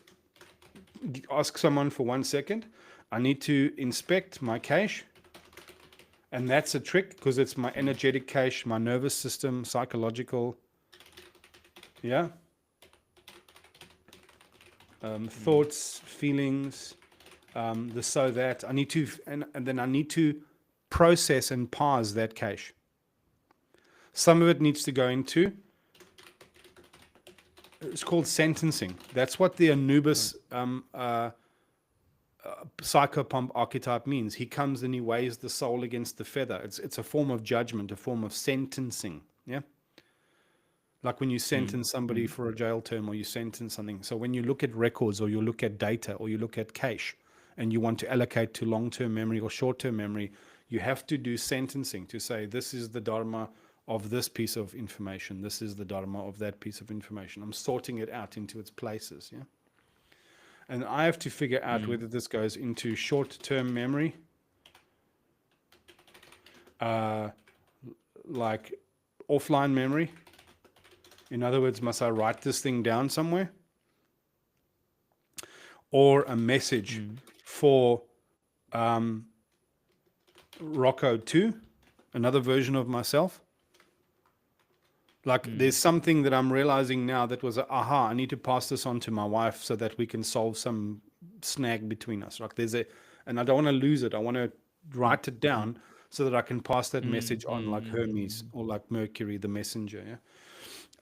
ask someone for 1 second. I need to inspect my cache. And that's a trick because it's my energetic cache, my nervous system, psychological. Yeah. Thoughts, feelings, the so that. I need to, and then I need to process and parse that cache. Some of it needs to go into, it's called sentencing. That's what the Anubis psychopomp archetype means. He comes and he weighs the soul against the feather. It's a form of judgment, a form of sentencing. Yeah. Like when you sentence somebody for a jail term or you sentence something. So when you look at records or you look at data or you look at cache and you want to allocate to long-term memory or short-term memory, you have to do sentencing to say, this is the dharma of this piece of information. This is the dharma of that piece of information. I'm sorting it out into its places. Yeah. And I have to figure out whether this goes into short-term memory, like offline memory. In other words, must I write this thing down somewhere? Or a message for Rocco 2, another version of myself. Like there's something that I'm realizing now that was aha, I need to pass this on to my wife so that we can solve some snag between us. Like and I don't want to lose it. I want to write it down so that I can pass that message on like Hermes or like Mercury, the messenger. Yeah.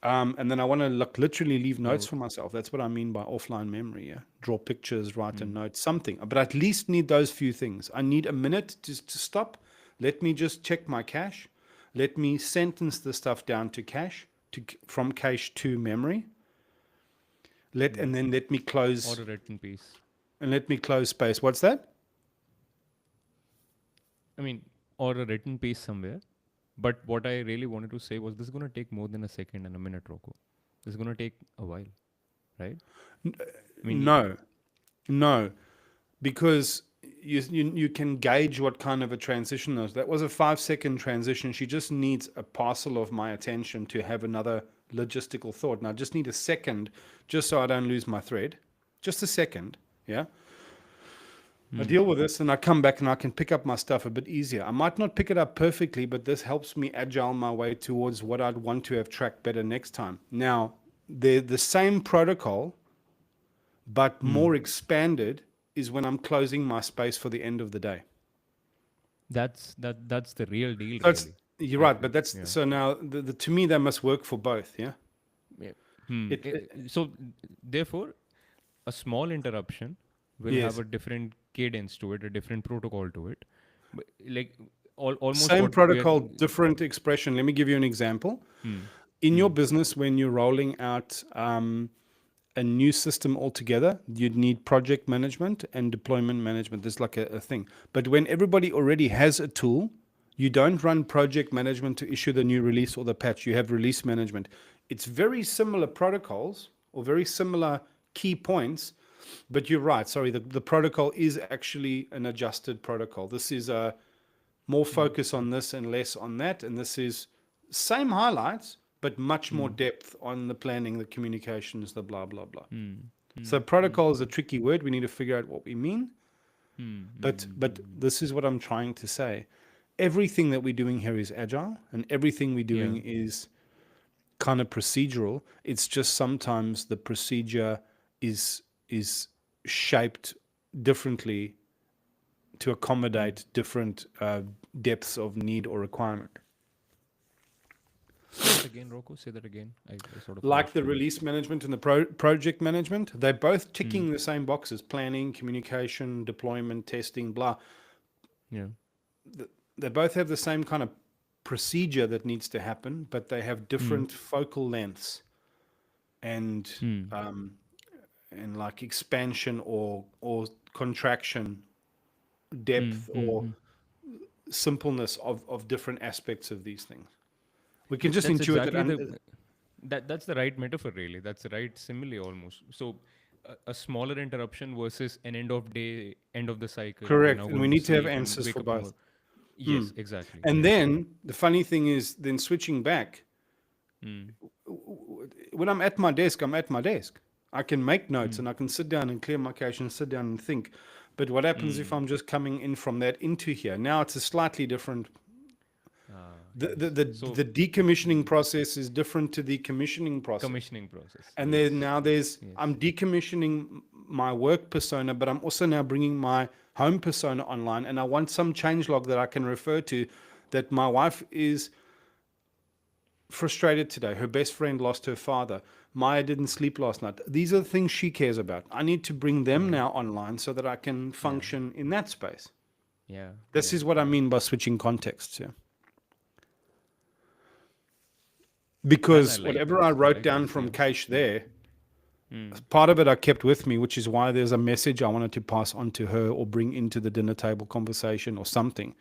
And then I want to literally leave notes for myself. That's what I mean by offline memory. Yeah. Draw pictures, write a note, something. But I at least need those few things. I need a minute to stop. Let me just check my cache. Let me sentence the stuff down to cache, from cache to memory. And then let me close. Or a written piece. And let me close space. What's that? I mean, or a written piece somewhere. But what I really wanted to say was this is going to take more than a second and a minute, Rocco. This is going to take a while, right? I mean, no, because you can gauge what kind of a transition is. That was a 5-second transition. She just needs a parcel of my attention to have another logistical thought. And I just need a second just so I don't lose my thread. Just a second, yeah? I deal with this and I come back and I can pick up my stuff a bit easier. I might not pick it up perfectly, but this helps me agile my way towards what I'd want to have tracked better next time. Now, they're the same protocol, but more expanded is when I'm closing my space for the end of the day. That's the real deal. So really. You're right, but so now to me that must work for both. Yeah. So therefore, a small interruption will have a different cadence to it, a different protocol to it. Like almost same protocol, different expression. Let me give you an example. In your business, when you're rolling out a new system altogether, you'd need project management and deployment management. There's like a thing. But when everybody already has a tool, you don't run project management to issue the new release or the patch. You have release management. It's very similar protocols or very similar key points. But you're right. Sorry, the protocol is actually an adjusted protocol. This is a more focus on this and less on that. And this is same highlights, but much more depth on the planning, the communications, the blah, blah, blah. So protocol is a tricky word. We need to figure out what we mean. But this is what I'm trying to say. Everything that we're doing here is agile and everything we're doing is kind of procedural. It's just sometimes the procedure is shaped differently to accommodate different depths of need or requirement. Say that again, Rocco. Say that again. I sort of like the release management and the project management, they're both ticking the same boxes: planning, communication, deployment, testing, blah. Yeah. They both have the same kind of procedure that needs to happen, but they have different focal lengths and like expansion or contraction, depth or simpleness of different aspects of these things. We can just intuit it. That's the right metaphor, really. That's the right simile almost. So a smaller interruption versus an end of the cycle. Correct. And we need to have answers for both. Yes, exactly. And then the funny thing is, then switching back, when I'm at my desk, I'm at my desk. I can make notes and I can sit down and clear my cache and sit down and think. But what happens if I'm just coming in from that into here? Now it's a slightly different. The decommissioning process is different to the commissioning process. Commissioning process. And then now I'm decommissioning my work persona, but I'm also now bringing my home persona online. And I want some changelog that I can refer to, that my wife is frustrated today. Her best friend lost her father. Maya didn't sleep last night. These are the things she cares about. I need to bring them now online so that I can function in that space. Yeah. This is what I mean by switching contexts. Yeah. Because whatever I wrote down from cache there, part of it I kept with me, which is why there's a message I wanted to pass on to her or bring into the dinner table conversation or something.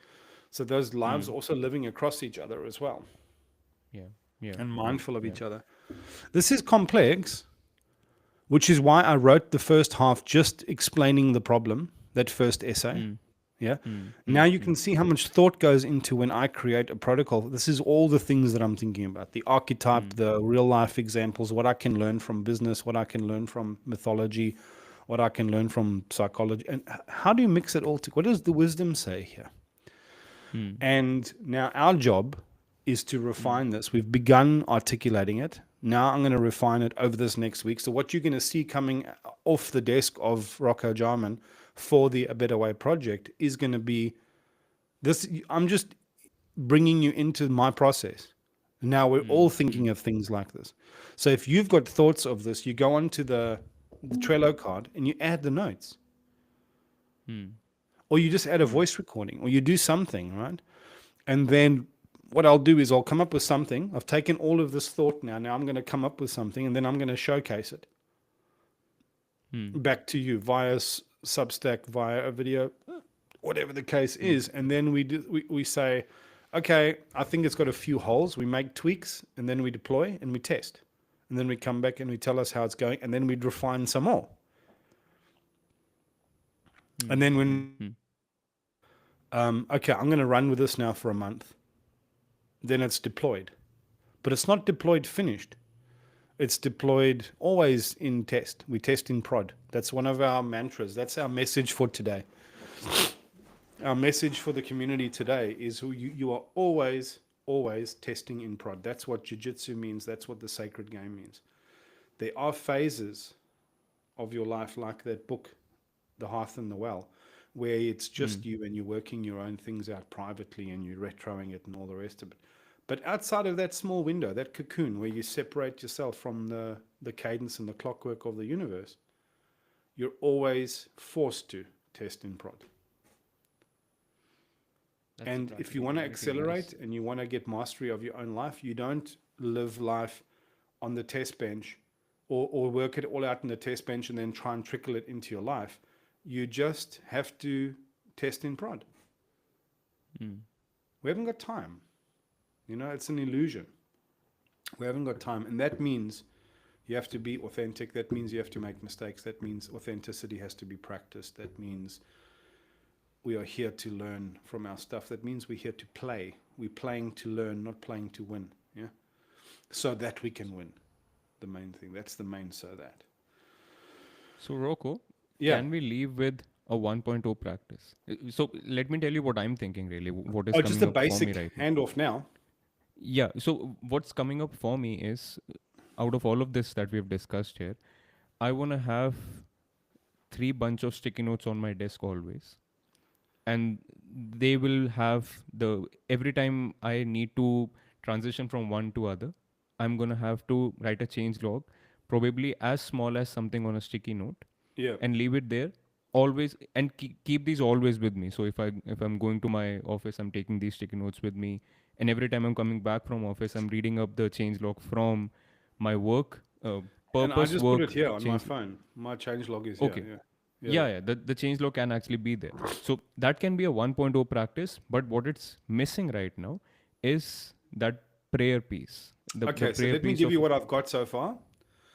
So those lives are also living across each other as well. Yeah. Yeah. And mindful of each other. This is complex, which is why I wrote the first half just explaining the problem, that first essay. Yeah. Now you can see how much thought goes into when I create a protocol. This is all the things that I'm thinking about, the archetype, the real life examples, what I can learn from business, what I can learn from mythology, what I can learn from psychology. And how do you mix it all together? What does the wisdom say here? And now our job is to refine this. We've begun articulating it. Now I'm going to refine it over this next week. So what you're going to see coming off the desk of Rocco Jarman for the A Better Way project is going to be this. I'm just bringing you into my process. Now we're all thinking of things like this. So if you've got thoughts of this, you go onto the Trello card and you add the notes. Or you just add a voice recording, or you do something, right? And then what I'll do is I'll come up with something. I've taken all of this thought now. Now I'm going to come up with something, and then I'm going to showcase it back to you via Substack, via a video, whatever the case is. And then we say, okay, I think it's got a few holes. We make tweaks, and then we deploy and we test. And then we come back and we tell us how it's going, and then we'd refine some more. And then when, okay, I'm going to run with this now for a month. Then it's deployed. But it's not deployed finished. It's deployed always in test. We test in prod. That's one of our mantras. That's our message for today. Our message for the community today is you are always testing in prod. That's what jiu-jitsu means. That's what the sacred game means. There are phases of your life, like that book, The Hearth and the Well, where it's just you and you're working your own things out privately and you're retroing it and all the rest of it. But outside of that small window, that cocoon where you separate yourself from the cadence and the clockwork of the universe, you're always forced to test in prod. And if you want to accelerate and you want to get mastery of your own life, you don't live life on the test bench or work it all out in the test bench and then try and trickle it into your life. You just have to test in prod. We haven't got time. You know, it's an illusion. We haven't got time. And that means you have to be authentic. That means you have to make mistakes. That means authenticity has to be practiced. That means we are here to learn from our stuff. That means we're here to play. We're playing to learn, not playing to win. Yeah. So that we can win. The main thing. That's the main so that. So Rocco, can we leave with a 1.0 practice? So let me tell you what I'm thinking really. What is coming just a up for basic me right now. handoff now. Yeah. So what's coming up for me is, out of all of this that we've discussed here, I want to have 3 bunch of sticky notes on my desk always. And they will have every time I need to transition from one to other, I'm going to have to write a change log, probably as small as something on a sticky note. Yeah. And leave it there always, and keep these always with me. So if I'm going to my office, I'm taking these sticky notes with me, and every time I'm coming back from office, I'm reading up the change log from my work purpose. And I just work put it here on my change. phone. My change log is Okay. here. Yeah. The change log can actually be there. So that can be a 1.0 practice, but what it's missing right now is that prayer piece. Okay, so let me give you what I've got so far.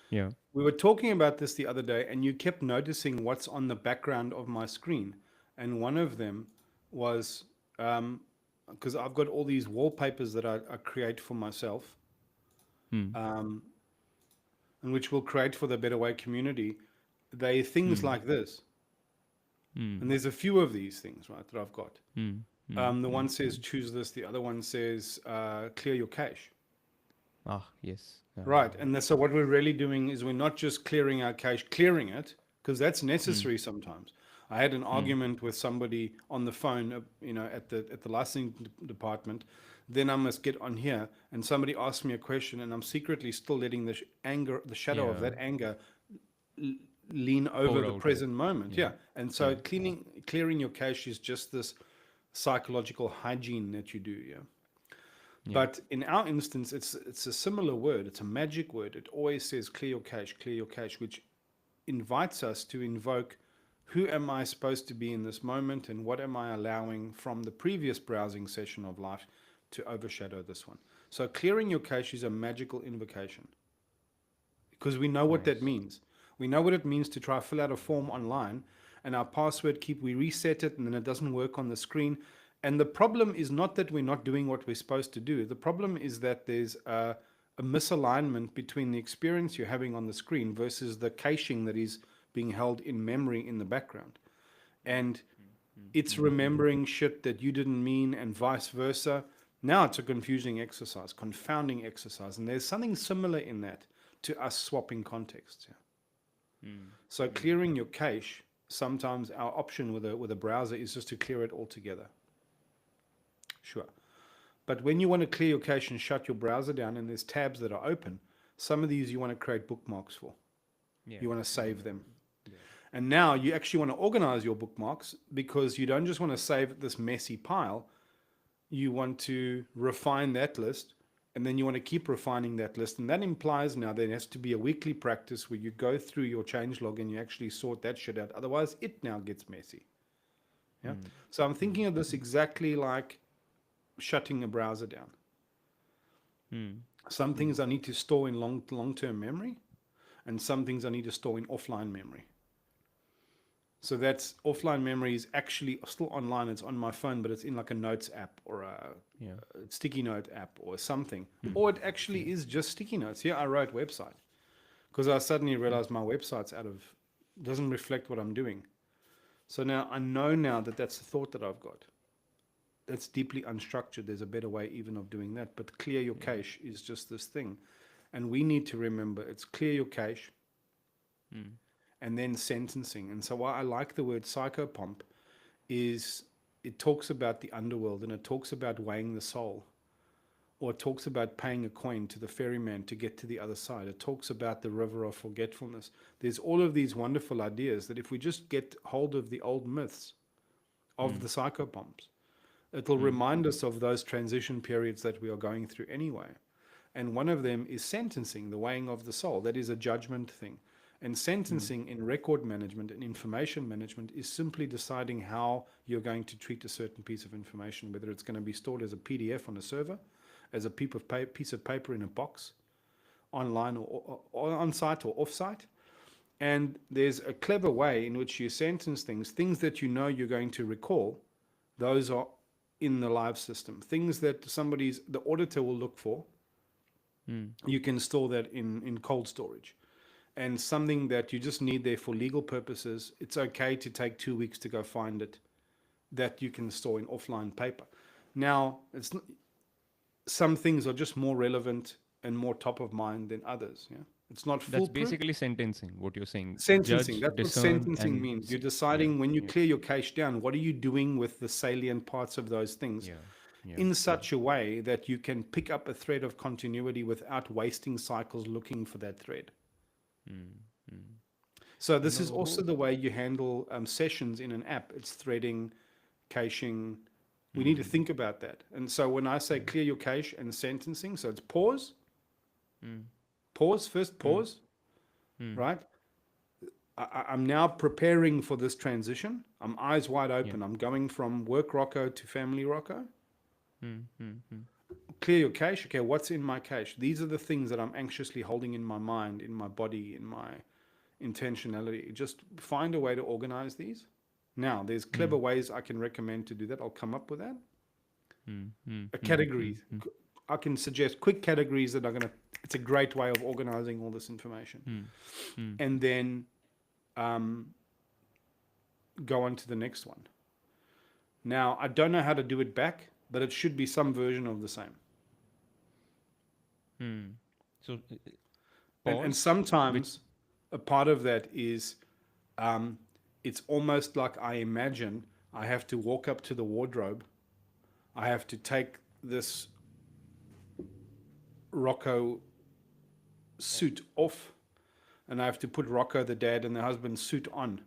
Yeah. We were talking about this the other day, and you kept noticing what's on the background of my screen. And one of them was, because I've got all these wallpapers that I create for myself. and which we'll create for the Better Way community, they things like this. And there's a few of these things, right, that I've got. The one says choose this, the other one says clear your cache. Ah, yes. Right. And so what we're really doing is we're not just clearing our cache, clearing it, because that's necessary sometimes. I had an argument with somebody on the phone, at the licensing department. Then I must get on here, and somebody asked me a question, and I'm secretly still letting the the shadow of that anger lean over the out. present moment. Yeah. And so clearing your cache is just this psychological hygiene that you do. Yeah. But in our instance, it's a similar word. It's a magic word. It always says clear your cache, which invites us to invoke who am I supposed to be in this moment, and what am I allowing from the previous browsing session of life to overshadow this one. So clearing your cache is a magical invocation, because we know what that means. We know what it means to try to fill out a form online, and our password we reset it, and then it doesn't work on the screen. And the problem is not that we're not doing what we're supposed to do. The problem is that there's a misalignment between the experience you're having on the screen versus the caching that is being held in memory in the background. And it's remembering shit that you didn't mean, and vice versa. Now it's a confusing exercise, confounding exercise. And there's something similar in that to us swapping contexts. Yeah. So clearing your cache, sometimes our option with a browser is just to clear it altogether. Sure. But when you want to clear your cache and shut your browser down, and there's tabs that are open, some of these you want to create bookmarks for. You want to save them. And now you actually want to organize your bookmarks, because you don't just want to save this messy pile. You want to refine that list, and then you want to keep refining that list. And that implies now there has to be a weekly practice where you go through your changelog and you actually sort that shit out. Otherwise, it now gets messy. Yeah. So I'm thinking of this exactly like shutting a browser down. Some things I need to store in long-term memory, and some things I need to store in offline memory. So that's offline memory is actually still online. It's on my phone, but it's in like a notes app or a sticky note app or something. Or it actually is just sticky notes. Yeah, I wrote website because I suddenly realized my website's doesn't reflect what I'm doing. So now I know now that that's the thought that I've got. That's deeply unstructured. There's a better way even of doing that. But clear your cache is just this thing. And we need to remember it's clear your cache and then sentencing. And so why I like the word psychopomp is it talks about the underworld, and it talks about weighing the soul, or it talks about paying a coin to the ferryman to get to the other side. It talks about the river of forgetfulness. There's all of these wonderful ideas that if we just get hold of the old myths of the psychopomps, it'll remind us of those transition periods that we are going through anyway. And one of them is sentencing, the weighing of the soul. That is a judgment thing. And sentencing in record management and information management is simply deciding how you're going to treat a certain piece of information, whether it's going to be stored as a PDF on a server, as a piece of paper in a box, online or on-site or off-site. And there's a clever way in which you sentence things that you know you're going to recall. Those are in the live system. Things that the auditor will look for, you can store that in cold storage. And something that you just need there for legal purposes, it's okay to take 2 weeks to go find it, that you can store in offline paper. Now, some things are just more relevant and more top of mind than others. Yeah, it's not foolproof. That's basically sentencing, what you're saying. Sentencing, Judge, that's what discern, sentencing and means. You're deciding when you clear your cache down, what are you doing with the salient parts of those things in such a way that you can pick up a thread of continuity without wasting cycles looking for that thread. So this is also the way you handle sessions in an app. It's threading, caching. We need to think about that. And so when I say clear your cache and sentencing, so it's pause, right? I'm now preparing for this transition. I'm eyes wide open. I'm going from work Rocco to family Rocco. Clear your cache. Okay, what's in my cache? These are the things that I'm anxiously holding in my mind, in my body, in my intentionality. Just find a way to organize these. Now, there's clever ways I can recommend to do that. I'll come up with that. A category. I can suggest quick categories that are going to, it's a great way of organizing all this information. And then go on to the next one. Now, I don't know how to do it back, but it should be some version of the same. So And pause, sometimes a part of that is it's almost like I imagine I have to walk up to the wardrobe. I have to take this Rocco suit off, and I have to put Rocco, the dad, and the husband suit on.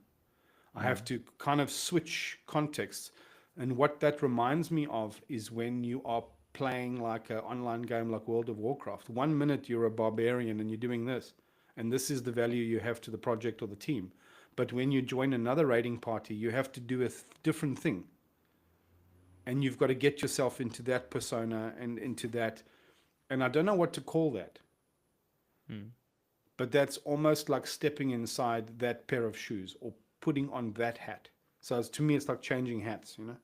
I have to kind of switch contexts. And what that reminds me of is when you are playing like an online game like World of Warcraft. 1 minute you're a barbarian and you're doing this, and this is the value you have to the project or the team. But when you join another raiding party, you have to do a different thing. And you've got to get yourself into that persona and into that. And I don't know what to call that. But that's almost like stepping inside that pair of shoes or putting on that hat. So to me, it's like changing hats, you know?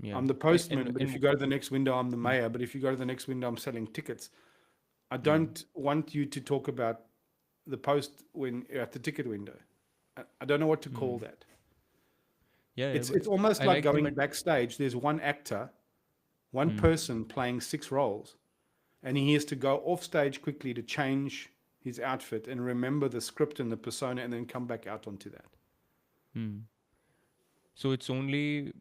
yeah. I'm the postman, but if and you go to the next window, I'm the mayor. But if you go to the next window, I'm selling tickets. I don't want you to talk about the post when you're at the ticket window. I don't know what to call that. yeah, It's but almost I like like the going backstage. There's one actor, one person playing 6 roles, and he has to go off stage quickly to change his outfit and remember the script and the persona, and then come back out onto that. So it's only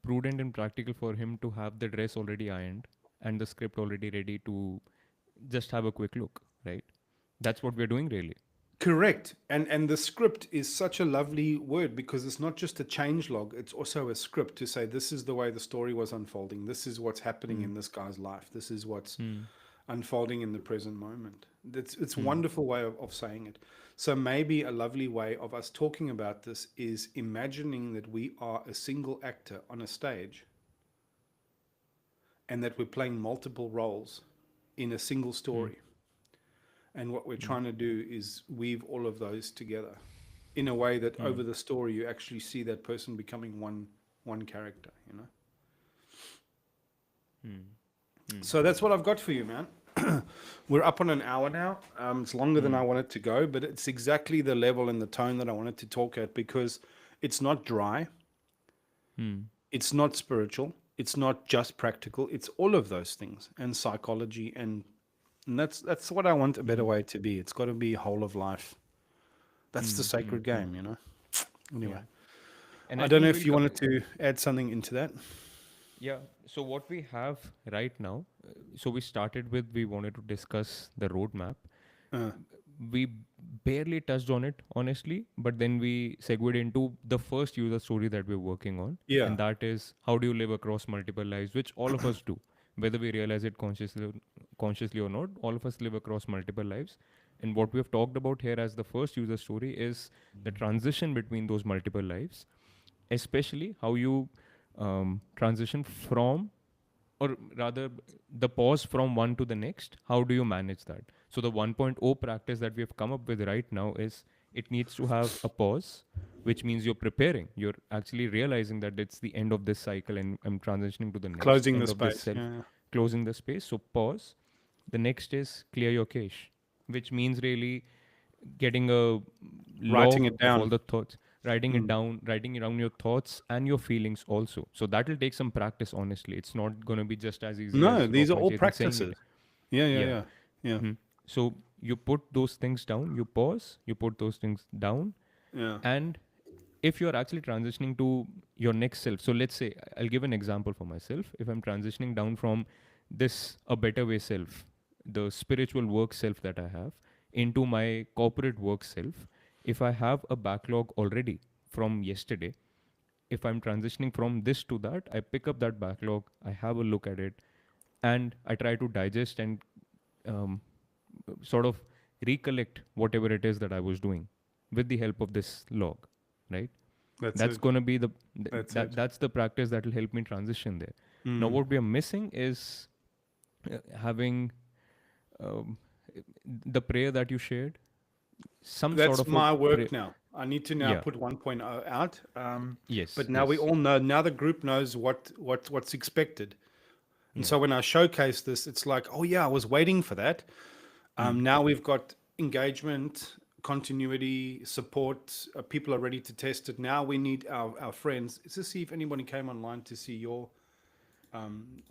prudent and practical for him to have the dress already ironed and the script already ready to just have a quick look, right? That's what we're doing really. Correct. And the script is such a lovely word because it's not just a change log, it's also a script to say this is the way the story was unfolding. This is what's happening in this guy's life. This is what's unfolding in the present moment. It's a wonderful way of saying it. So maybe a lovely way of us talking about this is imagining that we are a single actor on a stage and that we're playing multiple roles in a single story. And what we're trying to do is weave all of those together in a way that over the story you actually see that person becoming one character, you know. So that's what I've got for you, man. We're up on an hour now. It's longer than I wanted to go, but it's exactly the level and the tone that I wanted to talk at because it's not dry. It's not spiritual. It's not just practical. It's all of those things and psychology and that's what I want a better way to be. It's got to be whole of life. That's the sacred game, you know. Anyway, And I don't know think if you wanted to add something into that. Yeah. So what we have right now, so we started with we wanted to discuss the roadmap. We barely touched on it, honestly, but then we segued into the first user story that we're working on. Yeah. And that is how do you live across multiple lives, which all of us do, whether we realize it consciously or not. All of us live across multiple lives. And what we have talked about here as the first user story is the transition between those multiple lives, especially how you transition from, or rather the pause from one to the next. How do you manage that? So the 1.0 practice that we have come up with right now is it needs to have a pause, which means you're preparing, you're actually realizing that it's the end of this cycle and I'm transitioning to the next. Closing end the of this space. self, Yeah. closing the space. So pause. The next is clear your cache, which means really getting a Writing log it of all down. the thoughts, writing it down, writing down your thoughts and your feelings also. So that will take some practice, honestly. It's not going to be just as easy No, as these are Rocco and all Chetan saying practices. it. Yeah. Yeah. Yeah. So you put those things down, you pause, you put those things down, Yeah. and if you're actually transitioning to your next self, so let's say I'll give an example for myself. If I'm transitioning down from this a better way self, the spiritual work self that I have, into my corporate work self, if I have a backlog already from yesterday, if I'm transitioning from this to that, I pick up that backlog, I have a look at it, and I try to digest and um, sort of recollect whatever it is that I was doing with the help of this log, right? That's it. going to be That's it. that's the practice that will help me transition there. Now, what we are missing is having um, the prayer that you shared, some That's sort of my a work now. I need to now Yeah. put 1.0 out. Yes. But now we yes. all know. Now the group knows what's expected. And Yeah. so when I showcase this, it's like, oh yeah, I was waiting for that. Mm. Now we've got engagement, continuity, support. People are ready to test it. Now we need our friends. Let's just see if anybody came online to see your.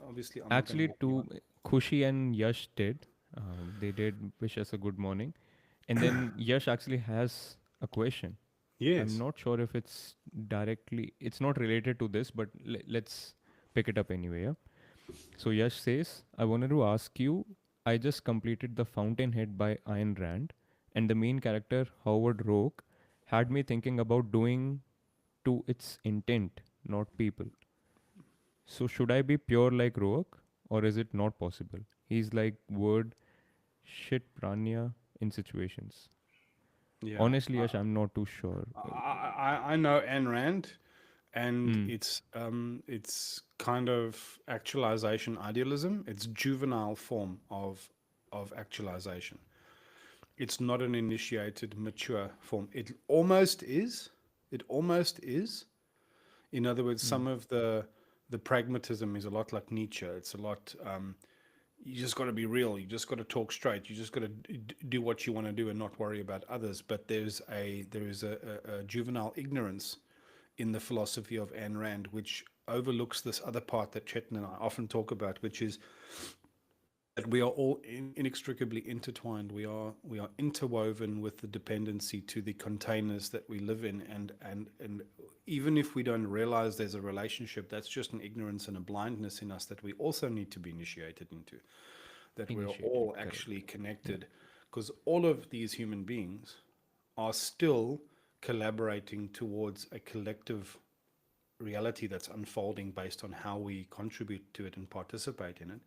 Obviously, I'm not going to Actually, let you two, on. Khushi and Yash did. They did wish us a good morning. And then Yash actually has a question. I'm Yes. not sure if it's not related to this, but let's pick it up anyway. Yeah? So Yash says, I wanted to ask you, I just completed The Fountainhead by Ayn Rand, and the main character, Howard Rourke, had me thinking about doing to its intent, not people. So should I be pure like Rourke, or is it not possible? He's like word shit pranya in situations. Yeah. Honestly, Yash, I'm not too sure. I know Ayn Rand, and Mm, it's kind of actualization idealism. It's juvenile form of actualization. It's not an initiated, mature form. It almost is. It almost is. In other words, mm, some of the pragmatism is a lot like Nietzsche. It's a lot. You just got to be real. You just got to talk straight. You just got to do what you want to do and not worry about others. But there is a juvenile ignorance in the philosophy of Ayn Rand, which overlooks this other part that Chetan and I often talk about, which is that we are all inextricably intertwined. We are interwoven with the dependency to the containers that we live in, and even if we don't realize there's a relationship, that's just an ignorance and a blindness in us that we also need to be initiated into. That we're initiated, all correct. actually Yeah, connected, because all of these human beings are still collaborating towards a collective reality that's unfolding based on how we contribute to it and participate in it.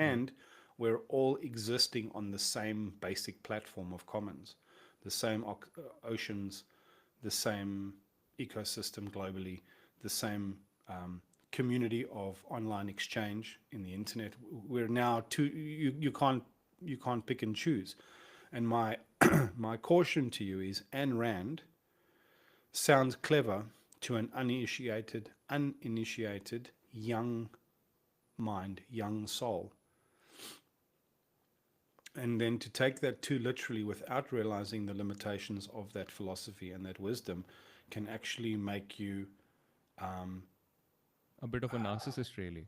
yeah, And we're all existing on the same basic platform of commons, the same oceans, the same ecosystem globally, the same community of online exchange in the internet. We're now you can't pick and choose. And my my caution to you is Ayn Rand sounds clever to an uninitiated young mind, young soul. And then to take that too literally without realizing the limitations of that philosophy and that wisdom can actually make you a bit of a narcissist, really.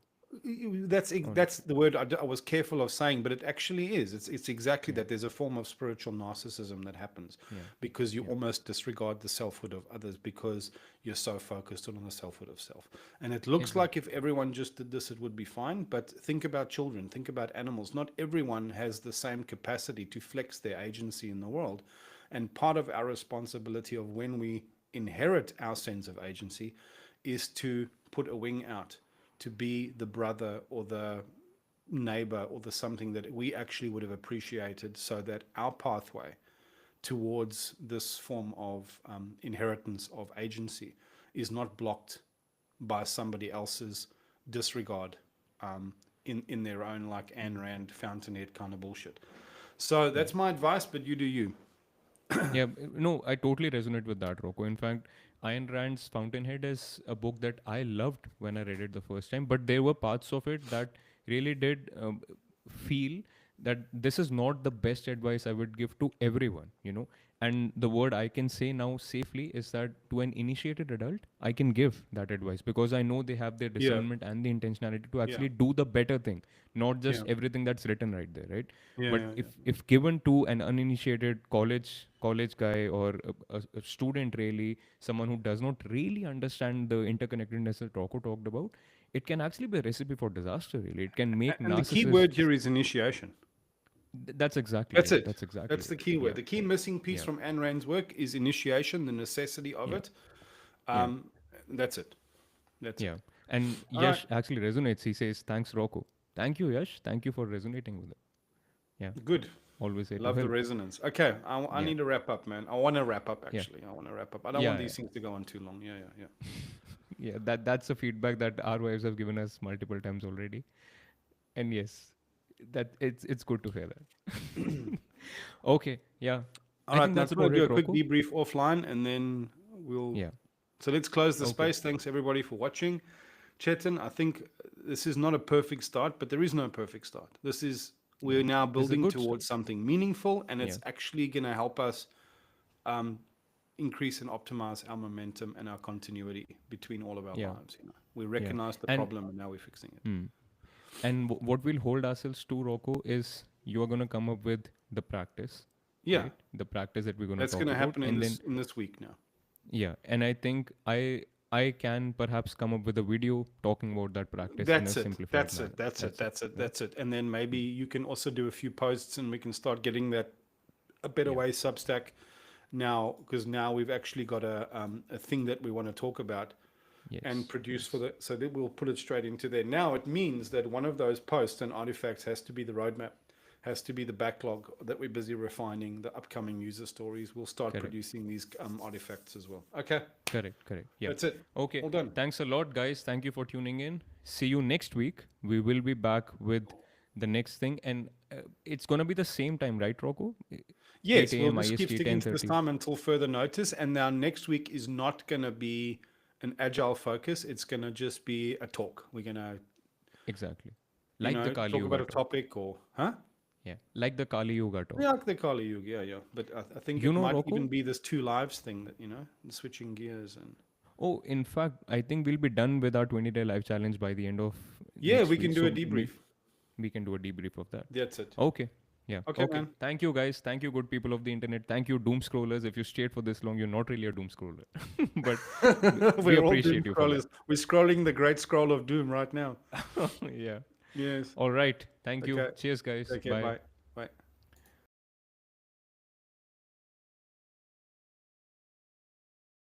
that's On that's the word I was careful of saying, but it actually is. It's exactly yeah, that. There's a form of spiritual narcissism that happens yeah, because you yeah, almost disregard the selfhood of others because you're so focused on the selfhood of self. And it looks like exactly. if everyone just did this, it would be fine. But think about children, think about animals. Not everyone has the same capacity to flex their agency in the world. And part of our responsibility of when we inherit our sense of agency is to put a wing out, to be the brother or the neighbor or the something that we actually would have appreciated so that our pathway towards this form of inheritance of agency is not blocked by somebody else's disregard in their own like Ayn Rand fountainhead kind of bullshit. So Yeah. that's my advice, but you do you. Yeah, no, I totally resonate with that, Rocco. In fact, Ayn Rand's Fountainhead is a book that I loved when I read it the first time, but there were parts of it that really did feel that this is not the best advice I would give to everyone, you know. And the word I can say now safely is that to an initiated adult, I can give that advice because I know they have their Yeah, discernment and the intentionality to yeah, actually do the better thing, not yeah, just everything that's written right there, right? yeah, But yeah, if given to an uninitiated college guy or a student, really someone who does not really understand the interconnectedness that Rocco talked about, it can actually be a recipe for disaster. Really, it can yeah. make And the key word narcissists. here is initiation. That's exactly That's it. it. That's exactly That's the it. key word. Yeah, The key missing piece yeah, from Ayn Rand's work is initiation, the necessity of yeah, it. yeah, Um, that's it. That's it. yeah. And All right. Yash actually resonates. He says, "Thanks, Rocco. Thank you, Yash. Thank you for resonating with it." Yeah, Good. always here to Love the help. resonance. Okay. I Yeah, need to wrap up, man. I want to wrap up, yeah, actually. I want to wrap up. I don't want yeah, these things to go on too long. Yeah, yeah, yeah. That's a feedback that our wives have given us multiple times already. And yes, that it's good to hear that. yeah. Okay, yeah. All I right. think Now, that's I'm going about to do it, a quick Rocco. debrief offline and then we'll. Yeah. So let's close the Okay. space. Thanks, everybody, for watching. Chetan, I think this is not a perfect start, but there is no perfect start. We're now This is a building good towards start. something meaningful, and Yeah. it's actually going to help us um, increase and optimize our momentum and our continuity between all of our Yeah. lives. We Yeah. recognize the And problem, and now we're fixing it. and what we'll hold ourselves to, Rocco, is you are going to come up with the practice, Yeah, right? The practice that we're going to that's going talk to about, happen and then in this week now. yeah, and I think I can perhaps come up with a video talking about that practice in a That's it. simplified That's it. manner. That's it. That's it, That's it. right? That's it. And then maybe you can also do a few posts, and we can start getting that a better Yeah. way Substack now, because now we've actually got a thing that we want to talk about and Yes. produce for Yes. the, so that we'll put it straight into there. Now it means that one of those posts and artifacts has to be the roadmap, has to be the backlog that we're busy refining, the upcoming user stories. We'll start Correct. producing these artifacts as well. Okay, Correct. Correct. Yeah. that's it. Okay. All done. Thanks a lot, guys. Thank you for tuning in. See you next week. We will be back with the next thing, and it's gonna be the same time, right, Rocco? Yes, 8 we'll a.m. just keep IST, sticking to this 10:30. time until further notice. And now next week is not going to be an agile focus. It's going to just be a talk. We're going to, Exactly. Like the Kali talk about Yoga a talk. topic or, huh? Yeah. Like the Kali Yoga Yeah, talk. like the Kali Yuga. Yeah, yeah. But I think You it know, might even Rocco? be this two lives thing that, switching gears and. Oh, in fact, I think we'll be done with our 20-day life challenge by the end of Yeah, we next can week. do a So debrief. we can do a debrief of that. That's it. Okay. Yeah. Okay, Okay. man. Thank you, guys. Thank you, good people of the internet. Thank you, doom scrollers. If you stayed for this long, you're not really a doom scroller, but we We're all doom appreciate you for that. scrollers. We're scrolling the great scroll of doom right now. Yeah. Yes. All right. Thank you. Okay. Cheers, guys. Take care. Bye. Bye.